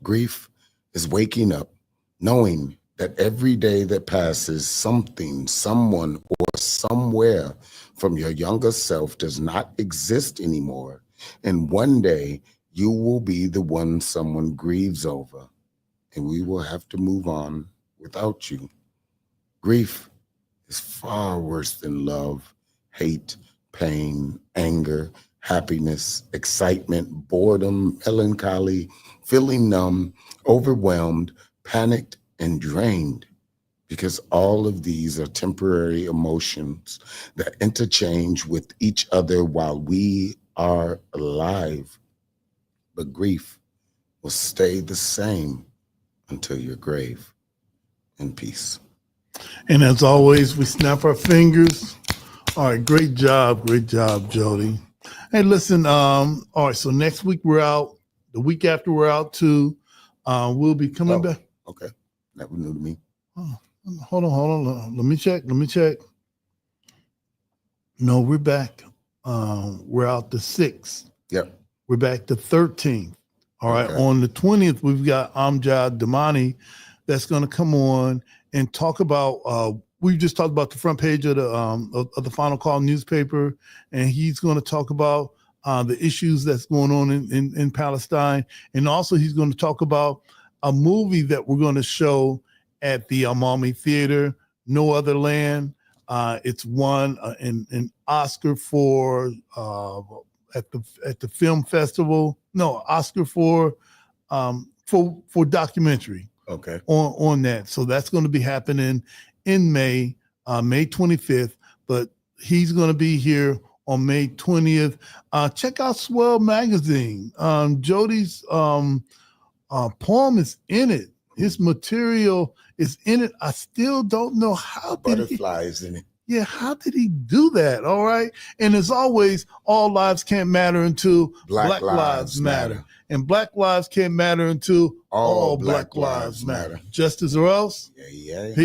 Grief is waking up, knowing that every day that passes, something, someone, or somewhere from your younger self does not exist anymore. And one day you will be the one someone grieves over, and we will have to move on without you. Grief is far worse than love, hate, pain, anger, happiness, excitement, boredom, melancholy, feeling numb, overwhelmed, panicked, and drained, because all of these are temporary emotions that interchange with each other while we are alive. But grief will stay the same until your grave. In peace. And as always, we snap our fingers. All right, great job, Jody. Hey, listen, all right, so next week we're out. The week after we're out too. We'll be coming back. Okay, that was new to me. Oh, hold on. Let me check. No, we're back. We're out the 6th. Yep. We're back the 13th. All right. Okay. On the 20th, we've got Amjad Damani that's going to come on and talk about. We just talked about the front page of the Final Call newspaper, and he's going to talk about the issues that's going on in Palestine, and also he's going to talk about a movie that we're going to show at the Almami Theater, No Other Land. It's won an Oscar for at the film festival. No, Oscar for documentary. Okay. On that. So that's going to be happening in May, May 25th. But he's going to be here on May 20th. Check out Swell Magazine. Jody's poem is in it. His material is in it. I still don't know how Butterflies in it. Yeah, how did he do that? All right. And as always, all lives can't matter until Black lives matter. And Black lives can't matter until all Black lives matter. Justice or else? Yeah. Peace.